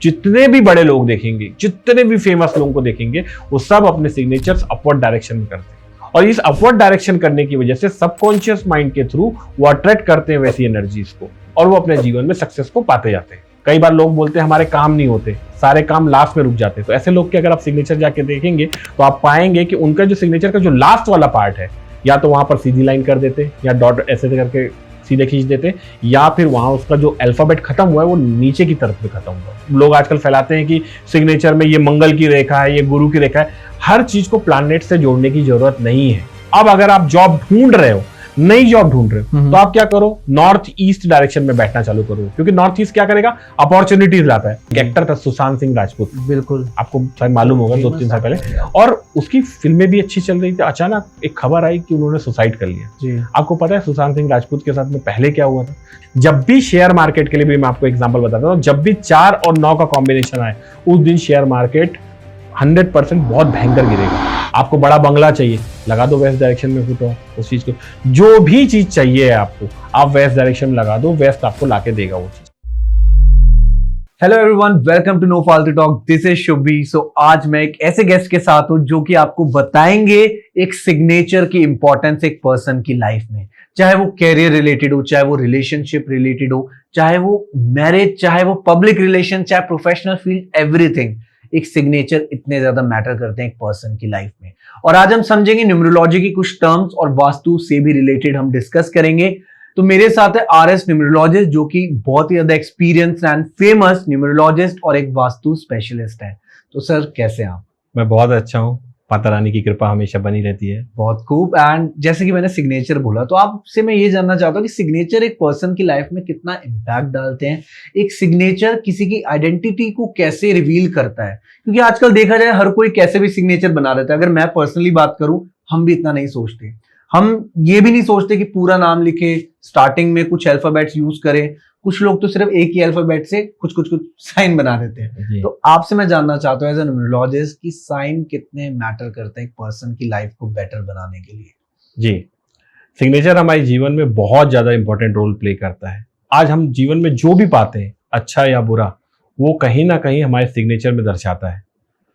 जितने भी बड़े लोग देखेंगे, जितने भी फेमस लोगों को देखेंगे, वो सब अपने सिग्नेचर्स अपवर्ड डायरेक्शन में करते हैं। और इस अपवर्ड डायरेक्शन करने की वजह से सबकॉन्शियस माइंड के थ्रू वो अट्रैक्ट करते हैं वैसी एनर्जीज को, और वो अपने जीवन में सक्सेस को पाते जाते हैं। कई बार लोग बोलते हैं हमारे काम नहीं होते, सारे काम लास्ट में रुक जाते हैं। तो ऐसे लोग के अगर आप सिग्नेचर जाके देखेंगे तो आप पाएंगे कि उनका जो सिग्नेचर का जो लास्ट वाला पार्ट है, या तो वहां पर सीधी लाइन कर देते, या डॉट ऐसे करके सीधे खींच देते, या फिर वहां उसका जो अल्फाबेट खत्म हुआ है वो नीचे की तरफ में खत्म हुआ है। लोग आजकल फैलाते हैं कि सिग्नेचर में ये मंगल की रेखा है, ये गुरु की रेखा है। हर चीज को प्लैनेट से जोड़ने की जरूरत नहीं है। अब अगर आप जॉब ढूंढ रहे हो, नई जॉब ढूंढ रहे हो, तो आप क्या करो, नॉर्थ ईस्ट डायरेक्शन में बैठना चालू करो, क्योंकि नॉर्थ ईस्ट क्या करेगा, अपॉर्चुनिटीज लाता है। एक एक्टर था सुशांत सिंह राजपूत, बिल्कुल आपको शायद मालूम होगा, 2-3 साल पहले, और उसकी फिल्में भी अच्छी चल रही थी। अचानक एक खबर आई कि उन्होंने सुसाइड कर लिया जी। आपको पता है सुशांत सिंह राजपूत के साथ में पहले क्या हुआ था? जब भी शेयर मार्केट के लिए भी मैं आपको एग्जाम्पल बताता हूँ, जब भी 4 और 9 का कॉम्बिनेशन आए, उस दिन शेयर मार्केट 100% बहुत भयंकर गिरेगा। आपको बड़ा बंगला चाहिए, लगा दो वेस्ट डायरेक्शन में फुटो उस चीज को। जो भी चीज चाहिए आपको, आप वेस्ट डायरेक्शन में लगा दो, वेस्ट आपको लाके देगा वो चीज। Hello everyone, welcome to no Faltu talk. This is Shubhi. So आज मैं एक ऐसे गेस्ट के साथ हूं जो कि आपको बताएंगे एक सिग्नेचर की इंपॉर्टेंस एक पर्सन की लाइफ में, चाहे वो कैरियर रिलेटेड हो, चाहे वो रिलेशनशिप रिलेटेड हो, चाहे वो मैरिज, चाहे वो पब्लिक रिलेशन, चाहे प्रोफेशनल फील्ड, एवरीथिंग। एक सिग्नेचर इतने ज्यादा मैटर करते हैं एक पर्सन की लाइफ में। और आज हम समझेंगे न्यूमरोलॉजी की कुछ टर्म्स और वास्तु से भी रिलेटेड हम डिस्कस करेंगे। तो मेरे साथ है आरएस न्यूमरोलॉजिस्ट, जो कि बहुत ही ज्यादा एक्सपीरियंस एंड फेमस न्यूमरोलॉजिस्ट और एक वास्तु स्पेशलिस्ट है। तो सर कैसे हैं आप? मैं बहुत अच्छा हूँ, माता रानी की कृपा हमेशा बनी रहती है। बहुत खूब। एंड जैसे कि मैंने सिग्नेचर बोला, तो आपसे मैं ये जानना चाहता हूँ कि सिग्नेचर एक पर्सन की लाइफ में कितना इम्पैक्ट डालते हैं, एक सिग्नेचर किसी की आइडेंटिटी को कैसे रिवील करता है। क्योंकि आजकल देखा जाए हर कोई कैसे भी सिग्नेचर बना देता है। अगर मैं पर्सनली बात करूं, हम भी इतना नहीं सोचते। हम ये भी नहीं सोचते कि पूरा नाम लिखे, स्टार्टिंग में कुछ अल्फाबेट्स यूज करें। कुछ लोग तो सिर्फ एक ही अल्फाबेट से कुछ साइन बना देते हैं। तो आपसे मैं जानना चाहता हूँ एज ए न्यूमरोलॉजिस्ट कि साइन कितने मैटर करते हैं एक पर्सन की लाइफ को बेटर बनाने के लिए। जी, सिग्नेचर हमारे जीवन में बहुत ज्यादा इंपॉर्टेंट रोल प्ले करता है। आज हम जीवन में जो भी पाते हैं, अच्छा या बुरा, वो कहीं ना कहीं हमारे सिग्नेचर में दर्शाता है।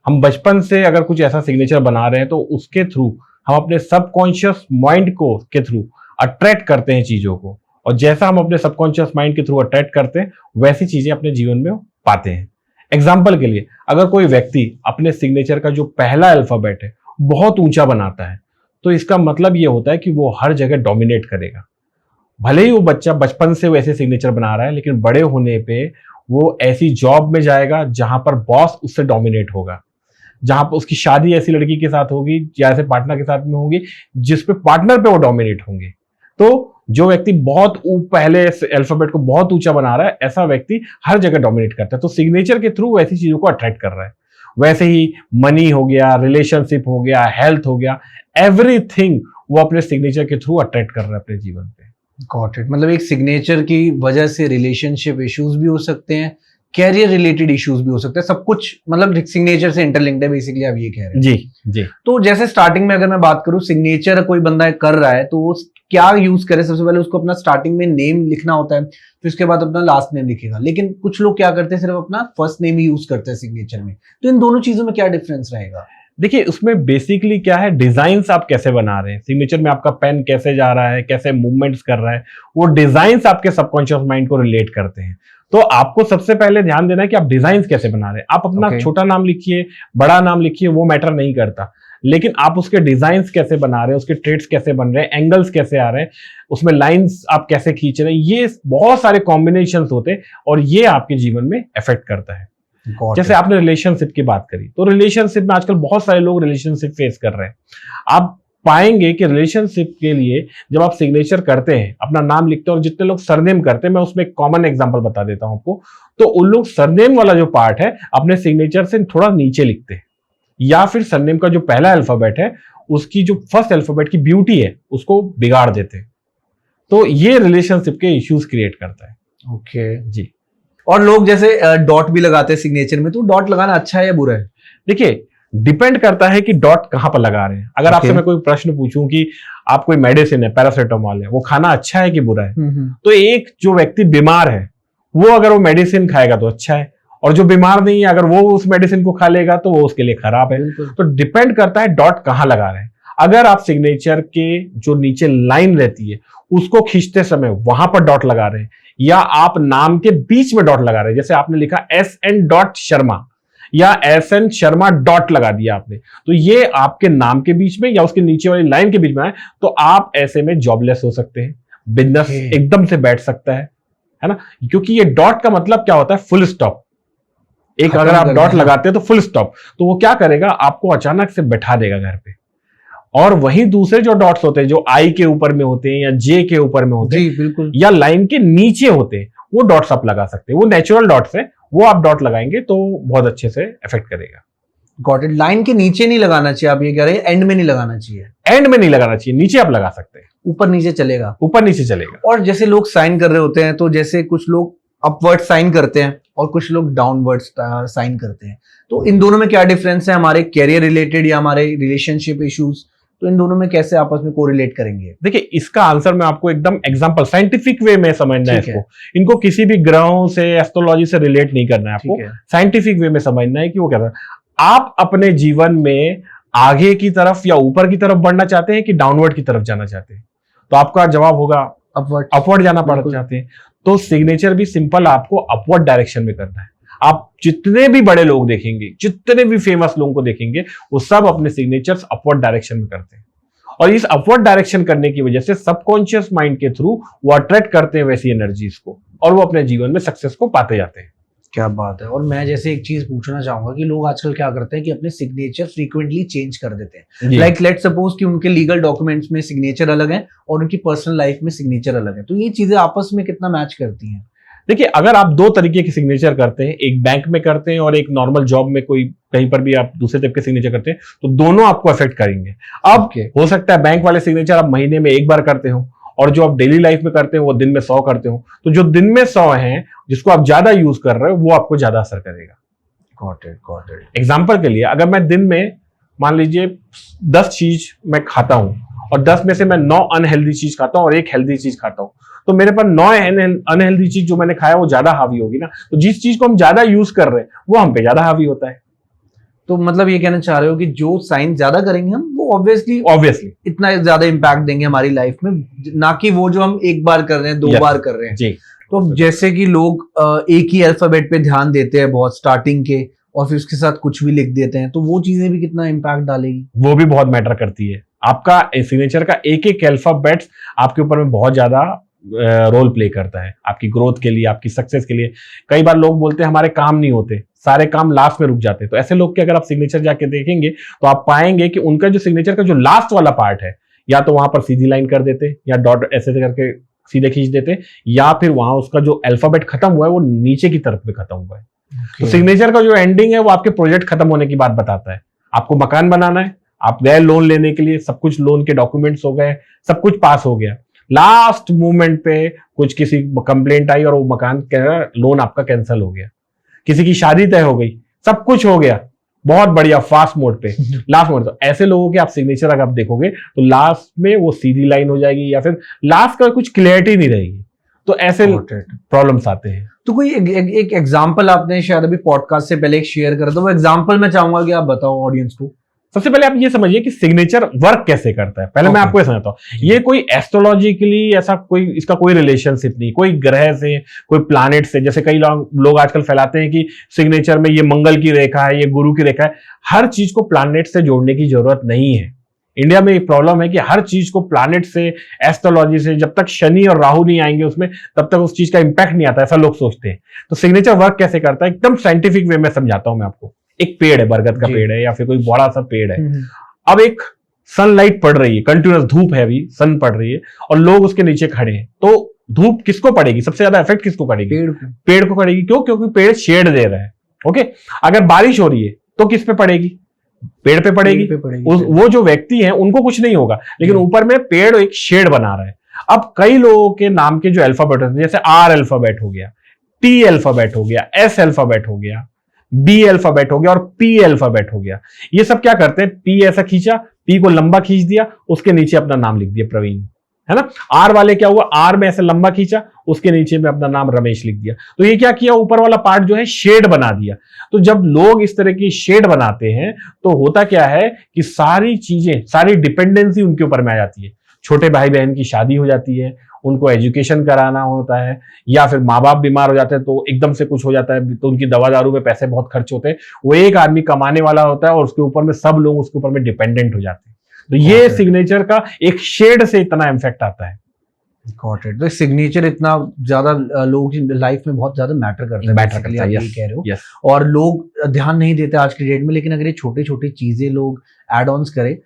हम बचपन से अगर कुछ ऐसा सिग्नेचर बना रहे हैं तो उसके थ्रू हम अपने सबकॉन्शियस माइंड को के थ्रू अट्रैक्ट करते हैं चीजों को, और जैसा हम अपने सबकॉन्शियस माइंड के थ्रू अट्रैक्ट करते हैं वैसी चीजें अपने जीवन में पाते हैं। एग्जाम्पल के लिए, अगर कोई व्यक्ति अपने सिग्नेचर का जो पहला अल्फाबेट है बहुत ऊंचा बनाता है, तो इसका मतलब ये होता है कि वो हर जगह डोमिनेट करेगा। भले ही वो बच्चा बचपन से वैसे सिग्नेचर बना रहा है, लेकिन बड़े होने पे वो ऐसी जॉब में जाएगा जहां पर बॉस उससे डोमिनेट होगा, जहां पर उसकी शादी ऐसी लड़की के साथ होगी या ऐसे पार्टनर के साथ में होगी जिसपे पार्टनर पे वो डोमिनेट होंगे। तो जो व्यक्ति बहुत पहले अल्फाबेट को बहुत ऊंचा बना रहा है, ऐसा व्यक्ति हर जगह डोमिनेट करता है। तो सिग्नेचर के थ्रू वैसी चीजों को अट्रैक्ट कर रहा है। वैसे ही मनी हो गया, रिलेशनशिप हो गया, हेल्थ हो गया, एवरीथिंग वो अपने सिग्नेचर के थ्रू अट्रैक्ट कर रहा है अपने जीवन पे। Got it. मतलब एक सिग्नेचर की वजह से रिलेशनशिप इश्यूज भी हो सकते हैं, कैरियर रिलेटेड इश्यूज भी हो सकते हैं, सब कुछ मतलब सिग्नेचर से इंटरलिंक्ड है, बेसिकली आप ये कह रहे हैं। जी जी। तो जैसे स्टार्टिंग में अगर मैं बात करूं, सिग्नेचर कोई बंदा कर रहा है तो वो क्या यूज करे? सबसे पहले उसको अपना स्टार्टिंग में नेम लिखना होता है, फिर उसके बाद अपना लास्ट नेम लिखेगा। लेकिन कुछ लोग क्या करते हैं, सिर्फ अपना फर्स्ट नेम ही यूज करते हैं सिग्नेचर में। तो इन दोनों चीजों में क्या डिफरेंस रहेगा? देखिए, उसमें बेसिकली क्या है, डिजाइन्स आप कैसे बना रहे हैं, सिग्नेचर में आपका पेन कैसे जा रहा है, कैसे मूवमेंट्स कर रहा है, वो डिजाइन्स आपके सबकॉन्शियस माइंड को रिलेट करते हैं। तो आपको सबसे पहले ध्यान देना है कि आप डिजाइन्स कैसे बना रहे हैं। आप अपना छोटा नाम लिखिए, बड़ा नाम लिखिए, वो मैटर नहीं करता, लेकिन आप उसके डिजाइन्स कैसे बना रहे हैं, उसके ट्रेड्स कैसे बन रहे हैं, एंगल्स कैसे आ रहे हैं, उसमें लाइंस आप कैसे खींच रहे हैं, ये बहुत सारे कॉम्बिनेशंस होते हैं और ये आपके जीवन में इफेक्ट करता है। जैसे आपने रिलेशनशिप की बात करी, तो रिलेशनशिप में आजकल बहुत सारे लोग रिलेशनशिप फेस कर रहे हैं। आप पाएंगे कि रिलेशनशिप के लिए जब आप सिग्नेचर करते हैं, अपना नाम लिखते हैं, और जितने लोग सरनेम करते हैं, मैं उसमें एक कॉमन एग्जांपल बता देता हूं आपको, तो उन लोग सरनेम वाला जो पार्ट है अपने सिग्नेचर से थोड़ा नीचे लिखते हैं, या फिर सरनेम का जो पहला अल्फाबेट है उसकी जो फर्स्ट अल्फाबेट की ब्यूटी है उसको बिगाड़ देते हैं। तो ये रिलेशनशिप के इश्यूज क्रिएट करता है। ओके जी। और लोग जैसे डॉट भी लगाते हैं सिग्नेचर में, तो डॉट लगाना अच्छा है या बुरा है? देखिए, डिपेंड करता है कि डॉट कहां पर लगा रहे हैं। अगर आपसे मैं कोई प्रश्न पूछूं कि आप कोई मेडिसिन है, पैरासिटामोल है, वो खाना अच्छा है कि बुरा है, तो एक जो व्यक्ति बीमार है वो अगर वो मेडिसिन खाएगा तो अच्छा है, और जो बीमार नहीं है अगर वो उस मेडिसिन को खा लेगा तो वो उसके लिए खराब है। तो डिपेंड करता है डॉट कहाँ लगा रहे हैं। अगर आप सिग्नेचर के जो नीचे लाइन रहती है उसको खींचते समय वहां पर डॉट लगा रहे हैं, या आप नाम के बीच में डॉट लगा रहे हैं, जैसे आपने लिखा SN डॉट शर्मा या SN शर्मा डॉट लगा दिया आपने, तो ये आपके नाम के बीच में या उसके नीचे वाली लाइन के बीच में है, तो आप ऐसे में जॉबलेस हो सकते हैं, बिजनेस एकदम से बैठ सकता है ना। क्योंकि ये डॉट का मतलब क्या होता है, फुल स्टॉप। एक अगर आप डॉट लगाते हैं तो फुल स्टॉप, तो वो क्या करेगा, आपको अचानक से बैठा देगा घर पे। और वहीं दूसरे जो डॉट्स होते हैं जो आई के ऊपर में होते हैं या जे के ऊपर में होते हैं, बिल्कुल, या लाइन के नीचे होते हैं, वो डॉट्स आप लगा सकते हैं। वो नेचुरल डॉट्स है, वो आप डॉट लगाएंगे तो बहुत अच्छे से इफेक्ट करेगा। Got it. लाइन के नीचे नहीं लगाना चाहिए, आप ये कह रहे हैं एंड में नहीं लगाना चाहिए। एंड में नहीं लगाना चाहिए, नीचे आप लगा सकते हैं, ऊपर नीचे चलेगा, ऊपर नीचे चलेगा। और जैसे लोग साइन कर रहे होते हैं, तो जैसे कुछ लोग अपवर्ड साइन करते हैं और कुछ लोग डाउनवर्ड साइन करते हैं, तो इन दोनों में क्या डिफरेंस है, हमारे कैरियर रिलेटेड या हमारे रिलेशनशिप इश्यूज, तो इन दोनों में कैसे आपस में कोरिलेट करेंगे? देखिए, इसका आंसर मैं आपको एकदम एग्जांपल साइंटिफिक वे में समझना है इसको। इनको किसी भी ग्रहों से, एस्ट्रोलॉजी से रिलेट नहीं करना है आपको, साइंटिफिक वे में समझना है कि वो क्या है। आप अपने जीवन में आगे की तरफ या ऊपर की तरफ बढ़ना चाहते हैं कि डाउनवर्ड की तरफ जाना चाहते हैं, तो आपका जवाब होगा अपवर्ड जाना पड़ चाहते हैं। तो सिग्नेचर भी सिंपल, आपको अपवर्ड डायरेक्शन में करना है। आप जितने भी बड़े लोग देखेंगे, जितने भी फेमस लोगों को देखेंगे, वो सब अपने सिग्नेचर्स अपवर्ड डायरेक्शन में करते हैं। और इस अपवर्ड डायरेक्शन करने की वजह से सबकॉन्शियस माइंड के थ्रू वो अट्रैक्ट करते हैं वैसी एनर्जीज को, और वो अपने जीवन में सक्सेस को पाते जाते हैं। क्या बात है। और मैं जैसे एक चीज पूछना चाहूंगा कि लोग आजकल क्या करते हैं कि अपने सिग्नेचर फ्रीक्वेंटली चेंज कर देते हैं। लाइक लेट सपोज कि उनके लीगल डॉक्यूमेंट्स में सिग्नेचर अलग है और उनकी पर्सनल लाइफ में सिग्नेचर अलग है, तो ये चीजें आपस में कितना मैच करती हैं? देखिए, अगर आप दो तरीके के सिग्नेचर करते हैं, एक बैंक में करते हैं और एक नॉर्मल जॉब में कोई कहीं पर भी आप दूसरे टाइप के सिग्नेचर करते हैं, तो दोनों आपको अफेक्ट करेंगे। अब हो सकता है बैंक वाले सिग्नेचर आप महीने में एक बार करते हो, और जो आप डेली लाइफ में करते हो वो दिन में 100 करते हो, तो जो दिन में 100 हैं जिसको आप ज्यादा यूज कर रहे हो वो आपको ज्यादा असर करेगा। Got it. एग्जाम्पल के लिए, अगर मैं दिन में मान लीजिए 10 चीज मैं खाता हूं और 10 में से मैं 9 अनहेल्दी चीज खाता हूं और एक हेल्दी चीज खाता हूं, तो मेरे पास 9 अनहेल्दी चीज जो मैंने खाया वो ज्यादा हावी होगी ना। तो जिस चीज को हम ज्यादा यूज कर रहे हैं वो हम पे ज्यादा हावी होता है। तो मतलब ये कहना चाह रहे हो कि जो साइन ज्यादा करेंगे हम, वो ऑब्वियसली इतना ज्यादा इंपैक्ट देंगे हमारी लाइफ में, ना कि वो जो हम एक बार कर रहे हैं, 2 बार कर रहे हैं। जी। तो जैसे कि लोग एक ही अल्फाबेट पे ध्यान देते हैं बहुत स्टार्टिंग के, और फिर उसके साथ कुछ भी लिख देते हैं, तो वो चीजें भी कितना इंपैक्ट डालेगी? वो भी बहुत मैटर करती है। आपका सिग्नेचर का एक एक अल्फाबेट्स आपके ऊपर में बहुत ज्यादा रोल प्ले करता है, आपकी ग्रोथ के लिए, आपकी सक्सेस के लिए। कई बार लोग बोलते हैं हमारे काम नहीं होते, सारे काम लास्ट में रुक जाते हैं, तो ऐसे लोग के अगर आप सिग्नेचर जाके देखेंगे तो आप पाएंगे कि उनका जो सिग्नेचर का जो लास्ट वाला पार्ट है, या तो वहां पर सीधी लाइन कर देते, या डॉट ऐसे करके सीधे खींच देते, या फिर वहां उसका जो अल्फाबेट खत्म हुआ है वो नीचे की तरफ में खत्म हुआ है। तो सिग्नेचर का जो एंडिंग है वो आपके प्रोजेक्ट खत्म होने की बात बताता है। आपको मकान बनाना है, आप गए लोन लेने के लिए, सब कुछ लोन के डॉक्यूमेंट्स हो गए, सब कुछ पास हो गया, लास्ट मोमेंट पे कुछ किसी कंप्लेंट आई और वो मकान लोन आपका कैंसिल हो गया, किसी की शादी तय हो गई, सब कुछ हो गया बहुत बढ़िया फास्ट मोड पे, लास्ट मोड। तो ऐसे लोगों के आप सिग्नेचर अगर आप देखोगे तो लास्ट में वो सीधी लाइन हो जाएगी, या फिर लास्ट का कुछ क्लियरिटी नहीं रहेगी। तो ऐसे प्रॉब्लम्स आते हैं। तो कोई एक एग्जांपल आपने शायद अभी पॉडकास्ट से पहले एक शेयर करा, तो वो एग्जांपल मैं चाहूंगा कि आप बताओ ऑडियंस को। सबसे पहले आप ये समझिए कि सिग्नेचर वर्क कैसे करता है। पहले मैं आपको ये समझाता हूँ। ये कोई एस्ट्रोलॉजिकली ऐसा कोई इसका कोई रिलेशनशिप नहीं, कोई ग्रह से, कोई प्लैनेट से। जैसे कई लोग आजकल फैलाते हैं कि सिग्नेचर में ये मंगल की रेखा है, ये गुरु की रेखा है। हर चीज को प्लैनेट से जोड़ने की जरूरत नहीं है। इंडिया में एक प्रॉब्लम है कि हर चीज को प्लैनेट से, एस्ट्रोलॉजी से, जब तक शनि और राहु नहीं आएंगे उसमें, तब तक उस चीज का इंपैक्ट नहीं आता, ऐसा लोग सोचते हैं। तो सिग्नेचर वर्क कैसे करता है, एकदम साइंटिफिक वे में समझाता हूं मैं आपको। एक पेड़ है, बरगद का पेड़ है या फिर कोई बड़ा सा पेड़ है। अब एक सनलाइट पड़ रही है, कंटिन्यूअस धूप है, अभी सन पड़ रही है और लोग उसके नीचे खड़े हैं, तो धूप किसको पड़ेगी? सबसे ज्यादा इफेक्ट किसको पड़ेगी? पेड़ को पड़ेगी। क्यों? क्योंकि पेड़ शेड दे रहा है। ओके, अगर बारिश हो रही है तो किस पे पड़ेगी? पेड़ पे पड़ेगी। वो जो व्यक्ति हैं उनको कुछ नहीं होगा, लेकिन ऊपर में पेड़ एक शेड बना रहा है। अब कई लोगों के नाम के जो अल्फाबेट होते हैं, जैसे आर अल्फाबेट हो गया, टी अल्फाबेट हो गया, एस अल्फाबेट हो गया, बी अल्फाबेट हो गया और पी अल्फाबेट हो गया। ये सब क्या करते हैं? पी ऐसा खींचा, पी को लंबा खींच दिया, उसके नीचे अपना नाम लिख दिया प्रवीण, है ना। आर वाले क्या हुआ? आर में ऐसे लंबा खींचा, उसके नीचे में अपना नाम रमेश लिख दिया। तो ये क्या किया, ऊपर वाला पार्ट जो है शेड बना दिया। तो जब लोग इस तरह की शेड बनाते हैं तो होता क्या है कि सारी चीजें, सारी डिपेंडेंसी उनके ऊपर में आ जाती है। छोटे भाई बहन की शादी हो जाती है, उनको एजुकेशन कराना होता है, या फिर माँ बाप बीमार हो जाते हैं तो एकदम से कुछ हो जाता है तो उनकी दवा दारू में पैसे बहुत खर्च होते हैं। वो एक आदमी कमाने वाला होता है और उसके ऊपर में सब लोग उसके ऊपर में डिपेंडेंट हो जाते हैं। तो ये सिग्नेचर का एक शेड से इतना इम्पैक्ट आता है। Got it. तो सिग्नेचर इतना ज्यादा लोगों की लाइफ में बहुत ज्यादा मैटर करता है, मैटर करता है, आप यही कह रहे हो। यस। और लोग ध्यान नहीं देते आज की डेट में, लेकिन अगर ये छोटी छोटी चीजें लोग एड ऑन्स करें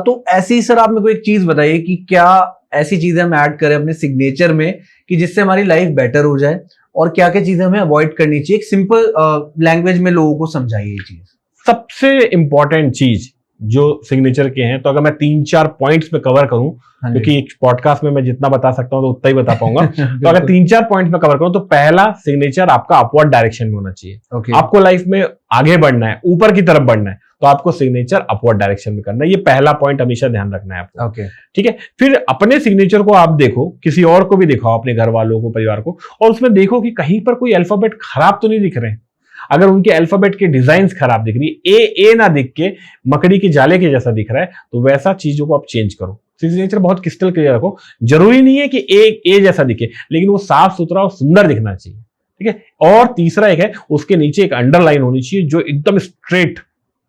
तो ऐसी सर आप मेरे को एक चीज बताइए कि क्या ऐसी चीजें हम ऐड करें अपने सिग्नेचर में कि जिससे हमारी लाइफ बेटर हो जाए, और क्या क्या चीजें हमें अवॉइड करनी चाहिए, एक सिंपल लैंग्वेज में लोगों को समझाइए ये चीज। सबसे इंपॉर्टेंट चीज जो सिग्नेचर के हैं, तो अगर मैं 3-4 पॉइंट्स में कवर करूं, क्योंकि एक पॉडकास्ट में मैं जितना बता सकता हूं तो उतना ही बता पाऊंगा तो अगर 3-4 पॉइंट्स में कवर करूं तो पहला, सिग्नेचर आपका अपवर्ड डायरेक्शन में होना चाहिए। Okay. आपको लाइफ में आगे बढ़ना है, ऊपर की तरफ बढ़ना है, तो आपको सिग्नेचर अपवर्ड डायरेक्शन में करना है। ये पहला पॉइंट हमेशा ध्यान रखना है आपको। Okay. ठीक है। फिर अपने सिग्नेचर को आप देखो, किसी और को भी दिखाओ, अपने घर वालों को, परिवार को, और उसमें देखो कि कहीं पर कोई अल्फाबेट खराब तो नहीं दिख रहे हैं। अगर उनके अल्फाबेट के डिजाइन्स खराब दिख रही है, ए ना दिख के मकड़ी के जाले के जैसा दिख रहा है, तो वैसा चीजों को आप चेंज करो। सिग्नेचर बहुत क्रिस्टल क्लियर रखो। जरूरी नहीं है कि ए जैसा दिखे, लेकिन वो साफ सुथरा और सुंदर दिखना चाहिए। ठीक है। और तीसरा एक है, उसके नीचे एक अंडरलाइन होनी चाहिए जो एकदम स्ट्रेट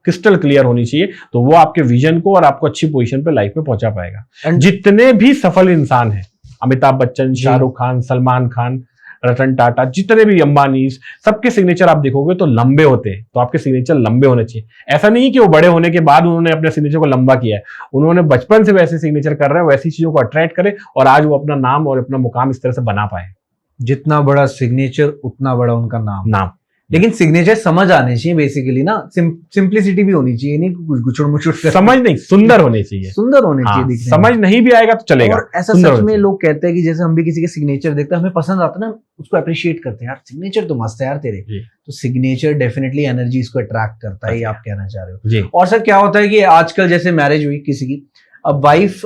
क्रिस्टल क्लियर होनी चाहिए, तो वो आपके विजन को और आपको अच्छी पोजीशन पे लाइफ में पहुंचा पाएगा। जितने भी सफल इंसान हैं, अमिताभ बच्चन, शाहरुख खान, सलमान खान, रतन टाटा, जितने भी अंबानी, सबके सिग्नेचर आप देखोगे तो लंबे होते हैं। तो आपके सिग्नेचर लंबे होने चाहिए। ऐसा नहीं कि वो बड़े होने के बाद उन्होंने अपने सिग्नेचर को लंबा किया है, उन्होंने बचपन से वैसे सिग्नेचर कर रहे हैं, वैसी चीजों को अट्रैक्ट करे और आज वो अपना नाम और अपना मुकाम इस तरह से बना पाए। जितना बड़ा सिग्नेचर उतना बड़ा उनका नाम। लेकिन सिग्नेचर समझ आने चाहिए बेसिकली ना, सिंप्लिसिटी भी होनी चाहिए, नहीं कुछ गुचड़ मुचड़ समझ नहीं, सुंदर होने चाहिए, सुंदर होने चाहिए दिखने में। समझ नहीं भी आएगा तो चलेगा। और ऐसा सच में लोग कहते हैं कि जैसे हम भी किसी के सिग्नेचर देखते हैं, हमें पसंद आता है ना, उसको अप्रिशिएट करते हैं, यार सिग्नेचर तो मस्त है यार तेरे। तो सिग्नेचर डेफिनेटली एनर्जी इसको अट्रैक्ट करता है, ये आप कहना चाह रहे हो जी। और सर क्या होता है कि आजकल जैसे मैरिज हुई किसी की, अब वाइफ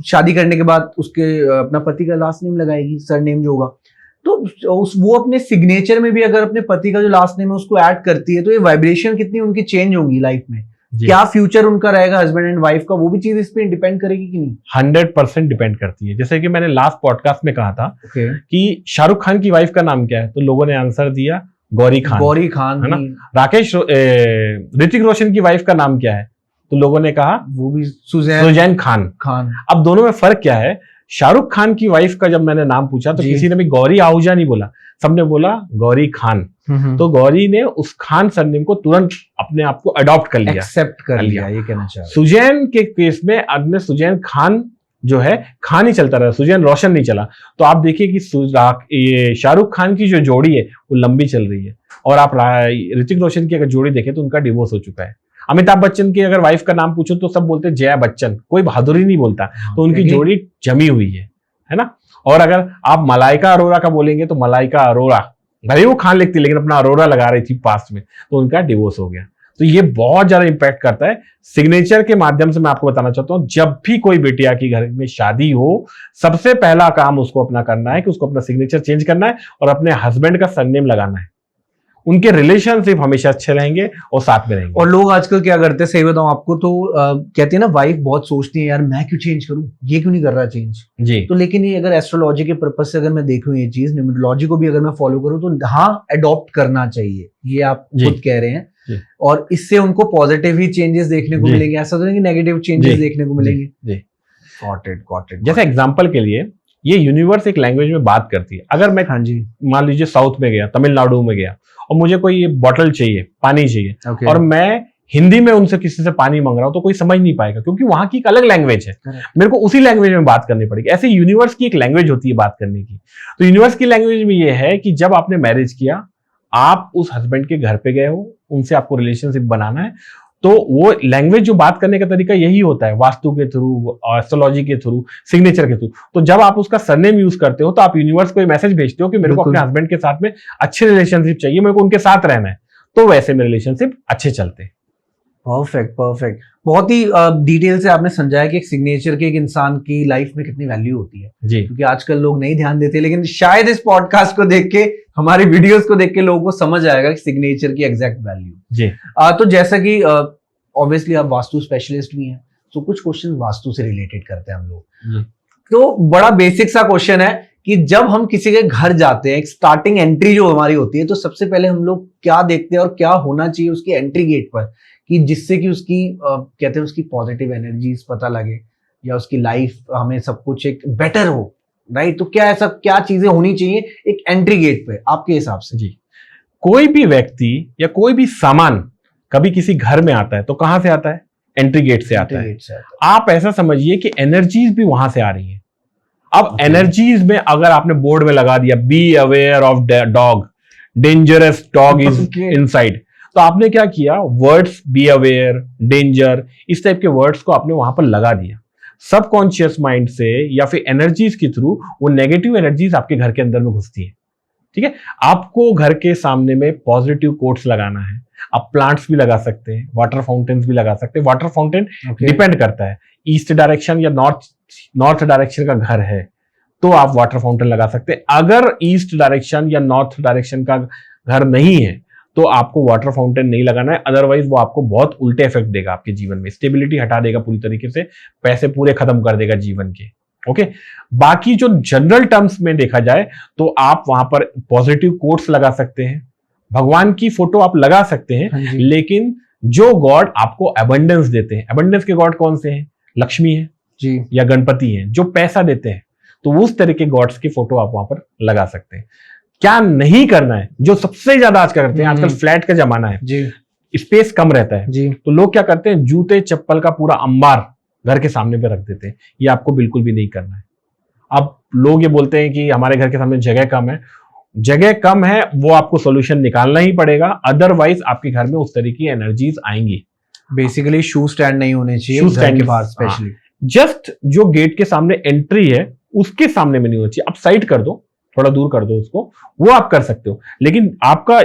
शादी करने के बाद उसके अपना पति का लास्ट नेम लगाएगी, सरनेम जो होगा, तो वो अपने सिग्नेचर में भी अगर अपने पति का जो लास्ट नेम है उसको ऐड करती है, तो ये वाइब्रेशन कितनी उनकी चेंज होंगी लाइफ में, क्या फ्यूचर उनका रहेगा हस्बैंड एंड वाइफ का, वो भी चीज इस पे डिपेंड करेगी कि नहीं? 100% डिपेंड करती है। जैसे कि मैंने लास्ट पॉडकास्ट में कहा था कि शाहरुख खान की वाइफ का नाम क्या है, तो लोगों ने आंसर दिया गौरी खान। गौरी खान है ना। ऋतिक रोशन की वाइफ का नाम क्या है, तो लोगों ने कहा वो भी सुजैन खान। अब दोनों में फर्क क्या है, शाहरुख खान की वाइफ का जब मैंने नाम पूछा तो किसी ने भी गौरी आहूजा नहीं बोला, सबने बोला गौरी खान। तो गौरी ने उस खान सरनेम को तुरंत अपने आप को अडॉप्ट कर लिया, एक्सेप्ट कर लिया, ये कहना चाह रहा हूं। सुजैन के केस में अब सुजैन खान जो है, खान ही चलता रहा, सुजैन रोशन नहीं चला। तो आप देखिए कि ये शाहरुख खान की जो जोड़ी है वो लंबी चल रही है, और आप ऋतिक रोशन की अगर जोड़ी देखें तो उनका डिवोर्स हो चुका है। अमिताभ बच्चन की अगर वाइफ का नाम पूछो तो सब बोलते हैं जया बच्चन, कोई बहादुरी नहीं बोलता, तो उनकी जोड़ी जमी हुई है ना। और अगर आप मलाइका अरोरा का बोलेंगे तो मलाइका अरोरा, भले वो खान लिखती लेकिन अपना अरोरा लगा रही थी पास्ट में, तो उनका डिवोर्स हो गया। तो ये बहुत ज्यादा इंपैक्ट करता है। सिग्नेचर के माध्यम से मैं आपको बताना चाहता हूं, जब भी कोई बेटिया की घर में शादी हो, सबसे पहला काम उसको अपना करना है कि उसको अपना सिग्नेचर चेंज करना है और अपने हस्बैंड का सरनेम लगाना है। उनके रिलेशनशिप हमेशा अच्छे रहेंगे और साथ में रहेंगे। और लोग आजकल क्या करते हैं, सही बताऊं आपको, तो कहते हैं ना, वाइफ बहुत सोचती है यार मैं क्यों चेंज करूं, ये क्यों नहीं कर रहा चेंज जी। तो लेकिन ये अगर एस्ट्रोलॉजी के पर्पज से अगर मैं देखूं ये चीज, न्यूमरोलॉजी को भी अगर मैं फॉलो करूं, तो हाँ अडॉप्ट करना चाहिए, ये आप खुद कह रहे हैं। और इससे उनको पॉजिटिव ही चेंजेस देखने को मिलेंगे, ऐसा तो नहीं कि नेगेटिव चेंजेस देखने को मिलेंगे। Got it. जैसे एग्जांपल के लिए, ये यूनिवर्स एक लैंग्वेज में बात करती है। अगर मैं मान लीजिए साउथ में गया, तमिलनाडु में गया, और मुझे कोई बॉटल चाहिए, पानी चाहिए, और मैं हिंदी में उनसे किसी से पानी मांग रहा हूं, तो कोई समझ नहीं पाएगा, क्योंकि वहां की एक अलग लैंग्वेज है। मेरे को उसी लैंग्वेज में बात करनी पड़ेगी। ऐसे यूनिवर्स की एक लैंग्वेज होती है बात करने की। तो यूनिवर्स की लैंग्वेज में ये है कि जब आपने मैरिज किया, आप उस हस्बैंड के घर पे गए हो, उनसे आपको रिलेशनशिप बनाना है, तो वो लैंग्वेज जो बात करने का तरीका यही होता है, वास्तु के थ्रू, एस्ट्रोलॉजी के थ्रू, सिग्नेचर के थ्रू। तो जब आप उसका सरनेम यूज करते हो तो आप यूनिवर्स को मैसेज भेजते हो कि मेरे को अपने हस्बैंड के साथ में अच्छे रिलेशनशिप चाहिए, मेरे को उनके साथ रहना है, तो वैसे में रिलेशनशिप अच्छे चलते हैं। Perfect perfect. बहुत ही डिटेल से आपने समझाया कि एक सिग्नेचर के एक इंसान की लाइफ में कितनी वैल्यू होती है, जी क्योंकि आजकल लोग नहीं ध्यान देते, लेकिन शायद इस पॉडकास्ट को देख के, हमारी वीडियोस को देख के लोगों को समझ आएगा कि सिग्नेचर की एग्जैक्ट वैल्यू। जी तो जैसा कि ऑब्वियसली आप वास्तु स्पेशलिस्ट भी हैं, तो कुछ क्वेश्चन वास्तु से रिलेटेड करते हैं हम लोग। तो बड़ा बेसिक सा क्वेश्चन है कि जब हम किसी के घर जाते हैं, एक स्टार्टिंग एंट्री जो हमारी होती है, तो सबसे पहले हम लोग क्या देखते हैं और क्या होना चाहिए उसकी एंट्री गेट पर, कि जिससे कि उसकी कहते हैं उसकी पॉजिटिव एनर्जीज पता लगे, या उसकी लाइफ हमें सब कुछ एक बेटर हो, राइट? तो क्या ऐसा क्या चीजें होनी चाहिए एक एंट्री गेट पे आपके हिसाब से? जी, कोई भी व्यक्ति या कोई भी सामान कभी किसी घर में आता है तो कहां से आता है? एंट्री गेट से आता है। आप ऐसा समझिए कि एनर्जीज भी वहां से आ रही हैं। अब एनर्जीज में अगर आपने बोर्ड में लगा दिया be aware of dog, dangerous dog is inside, तो आपने क्या किया? वर्ड्स बी अवेयर, डेंजर, इस टाइप के वर्ड्स को आपने वहां पर लगा दिया। सबकॉन्शियस माइंड से या फिर एनर्जीज के थ्रू वो नेगेटिव एनर्जीज आपके घर के अंदर में घुसती है। ठीक है, आपको घर के सामने में पॉजिटिव कोट्स लगाना है। आप प्लांट्स भी लगा सकते हैं, वाटर फाउंटेन्स भी लगा सकते हैं। वाटर फाउंटेन डिपेंड करता है, ईस्ट डायरेक्शन या नॉर्थ डायरेक्शन का घर है तो आप वाटर फाउंटेन लगा सकते हैं। अगर ईस्ट डायरेक्शन या नॉर्थ डायरेक्शन का घर नहीं है तो आपको वाटर फाउंटेन नहीं लगाना है, अदरवाइज वो आपको बहुत उल्टे इफेक्ट देगा आपके जीवन में, स्टेबिलिटी हटा देगा पूरी तरीके से, पैसे पूरे खत्म कर देगा जीवन के। ओके, बाकी जो जनरल टर्म्स में देखा जाए तो आप वहां पर पॉजिटिव कोट्स लगा सकते हैं, भगवान की फोटो आप लगा सकते हैं, लेकिन जो गॉड आपको अबंडेंस देते हैं, अबंडेंस के गॉड कौन से हैं? लक्ष्मी है जी, या गणपति है, जो पैसा देते हैं, तो उस तरह के गॉड्स की फोटो आप वहां पर लगा सकते हैं। क्या नहीं करना है, जो सबसे ज्यादा आज क्या करते हैं, आजकल फ्लैट का जमाना है जी, स्पेस कम रहता है जी, तो लोग क्या करते हैं, जूते चप्पल का पूरा अंबार घर के सामने पे रख देते हैं। ये आपको बिल्कुल भी नहीं करना है। अब लोग ये बोलते हैं कि हमारे घर के सामने जगह कम है, जगह कम है वो आपको सोल्यूशन निकालना ही पड़ेगा, अदरवाइज आपके घर में उस तरह की एनर्जीज आएंगी। बेसिकली शू स्टैंड नहीं होने चाहिए शू स्टैंड के बाहर, स्पेशली जस्ट जो गेट के सामने एंट्री है उसके सामने में नहीं होना चाहिए। आप साइड कर दो, थोड़ा दूर कर दो उसको, वो आप कर सकते हो, लेकिन आपका